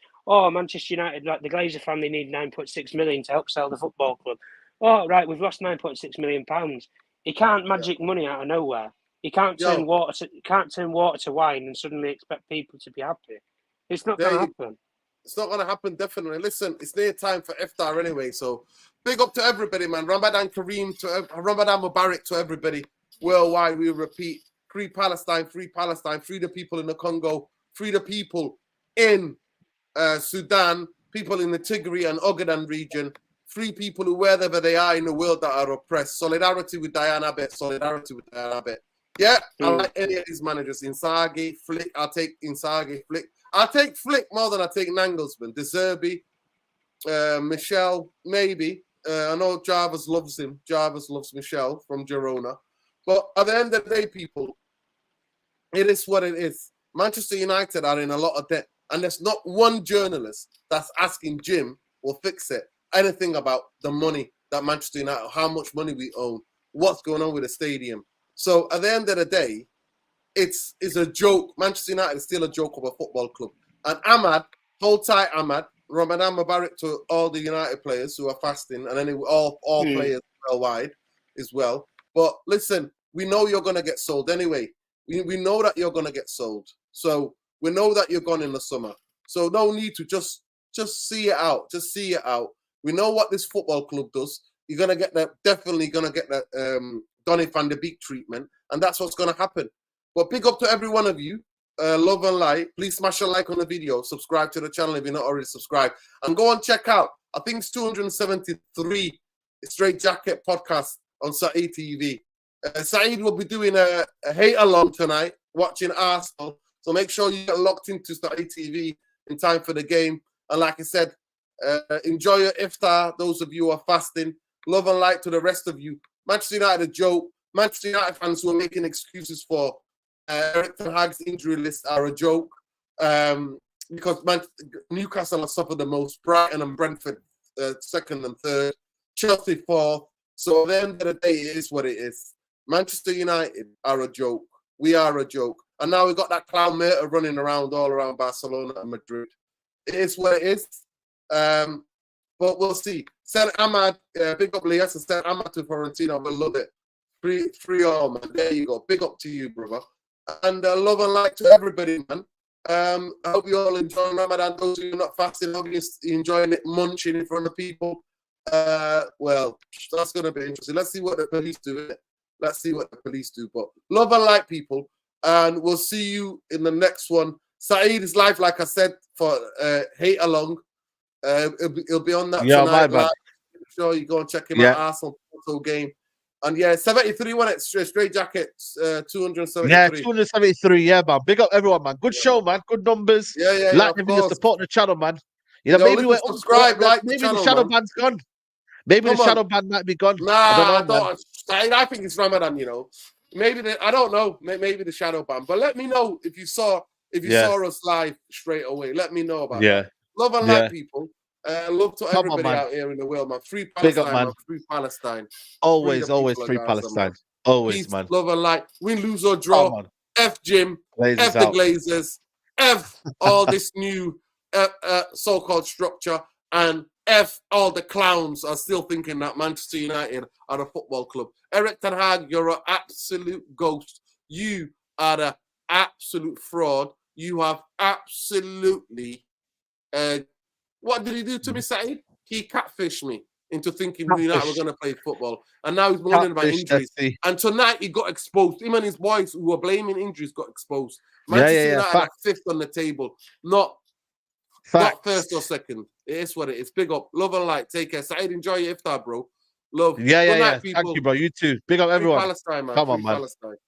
S3: Manchester United, like the Glazer family need 9.6 million to help sell the football club. Oh, right, we've lost 9.6 million pounds. He can't magic money out of nowhere. He can't turn water to wine and suddenly expect people to be happy. It's not going to happen.
S1: It's not going to happen, definitely. Listen, it's near time for iftar anyway, so big up to everybody, man. Ramadan Kareem, Ramadan Mubarak to everybody worldwide. We repeat, free Palestine, free the people in the Congo, free the people in Sudan, people in the Tigray and Ogaden region, free people who, wherever they are in the world, that are oppressed. Solidarity with Diana Abbott. Yeah, I like any of these managers. Inzaghi, Flick. I'll take Inzaghi, Flick. I'll take Flick more than I take Nagelsmann. De Zerbi, Michel, maybe. I know Jarvis loves him. Jarvis loves Michel from Girona. But at the end of the day, people, it is what it is. Manchester United are in a lot of debt. And there's not one journalist that's asking Jim, will fix it, anything about the money that Manchester United, how much money we own, what's going on with the stadium. So at the end of the day, it's a joke. Manchester United is still a joke of a football club. And Ahmad, hold tight, Ahmad. Ramadan Mubarak to all the United players who are fasting, and then all players worldwide as well. But listen, we know you're going to get sold anyway. We know that you're going to get sold. So we know that you're gone in the summer. So no need to just see it out. Just see it out. We know what this football club does. You're going to get that, definitely going to get that Donny van de Beek treatment. And that's what's going to happen. But pick up to every one of you. Love and like. Please smash a like on the video. Subscribe to the channel if you're not already subscribed. And go and check out, I think it's 273 Straight Jacket podcast on Saeed TV. Saeed will be doing a hate-along tonight, watching Arsenal. So make sure you get locked into Saeed TV in time for the game. And like I said, Enjoy your iftar, those of you who are fasting. Love and light to the rest of you. Manchester United a joke. Manchester United fans who are making excuses for Eric Ten Hag's injury list are a joke. Because Newcastle have suffered the most. Brighton and Brentford second and third. Chelsea fourth. So at the end of the day, it is what it is. Manchester United are a joke. We are a joke. And now we've got that clown Murta running around all around Barcelona and Madrid. It is what it is. But we'll see. Send Ahmad, big up Lias, and send Ahmad to Fiorentina. We'll love it. Free all, man. There you go. Big up to you, brother. And love and light to everybody, man. I hope you all enjoy Ramadan. Those of you not fasting, hope you're enjoying it, munching in front of people. Well, that's going to be interesting. Let's see what the police do. Let's see what the police do. But love and light, people. And we'll see you in the next one. Saeed is live, like I said, for Hate Along. He'll be on that tonight. Live. Sure, you go and check him out. Arsenal game. And yeah, 73 won it. Straight jackets, 273.
S2: Yeah, 273. Yeah, man. Big up everyone, man. Good show, man. Good numbers.
S1: Yeah.
S2: Like the video, support the channel, man. You know, maybe we're
S1: subscribe, like
S2: maybe
S1: the channel,
S2: shadow
S1: man.
S2: band's gone. Maybe the shadow band might be gone.
S1: Nah, I think it's Ramadan. You know, maybe I don't know. Maybe the shadow band. But let me know if you saw saw us live straight away. Let me know about that. Love and light, people. Love to everybody out here in the world, man. Free Palestine, man. Free Palestine.
S2: Always free Palestine. Always,
S1: peace,
S2: man.
S1: Love and light. Win, lose or draw. F Jim.
S2: Glazers
S1: F the
S2: out.
S1: Glazers. F all this new so-called structure. And F all the clowns are still thinking that Manchester United are a football club. Eric Ten Hag, you're an absolute ghost. You are the absolute fraud. You have absolutely... what did he do to me, Saeed? He catfished me into thinking United were going to play football. And now he's moaning about injuries. And tonight he got exposed. Him and his boys who were blaming injuries got exposed. Manchester United are fifth on the table. Not first or second. It is what it is. Big up. Love and light. Take care. Saeed, enjoy your iftar, bro. Love.
S2: Yeah.
S1: Good night, people.
S2: Thank you, bro. You too. Big up everyone.
S1: Free Palestine, man.
S2: Come on,
S1: Free
S2: man.
S1: Palestine.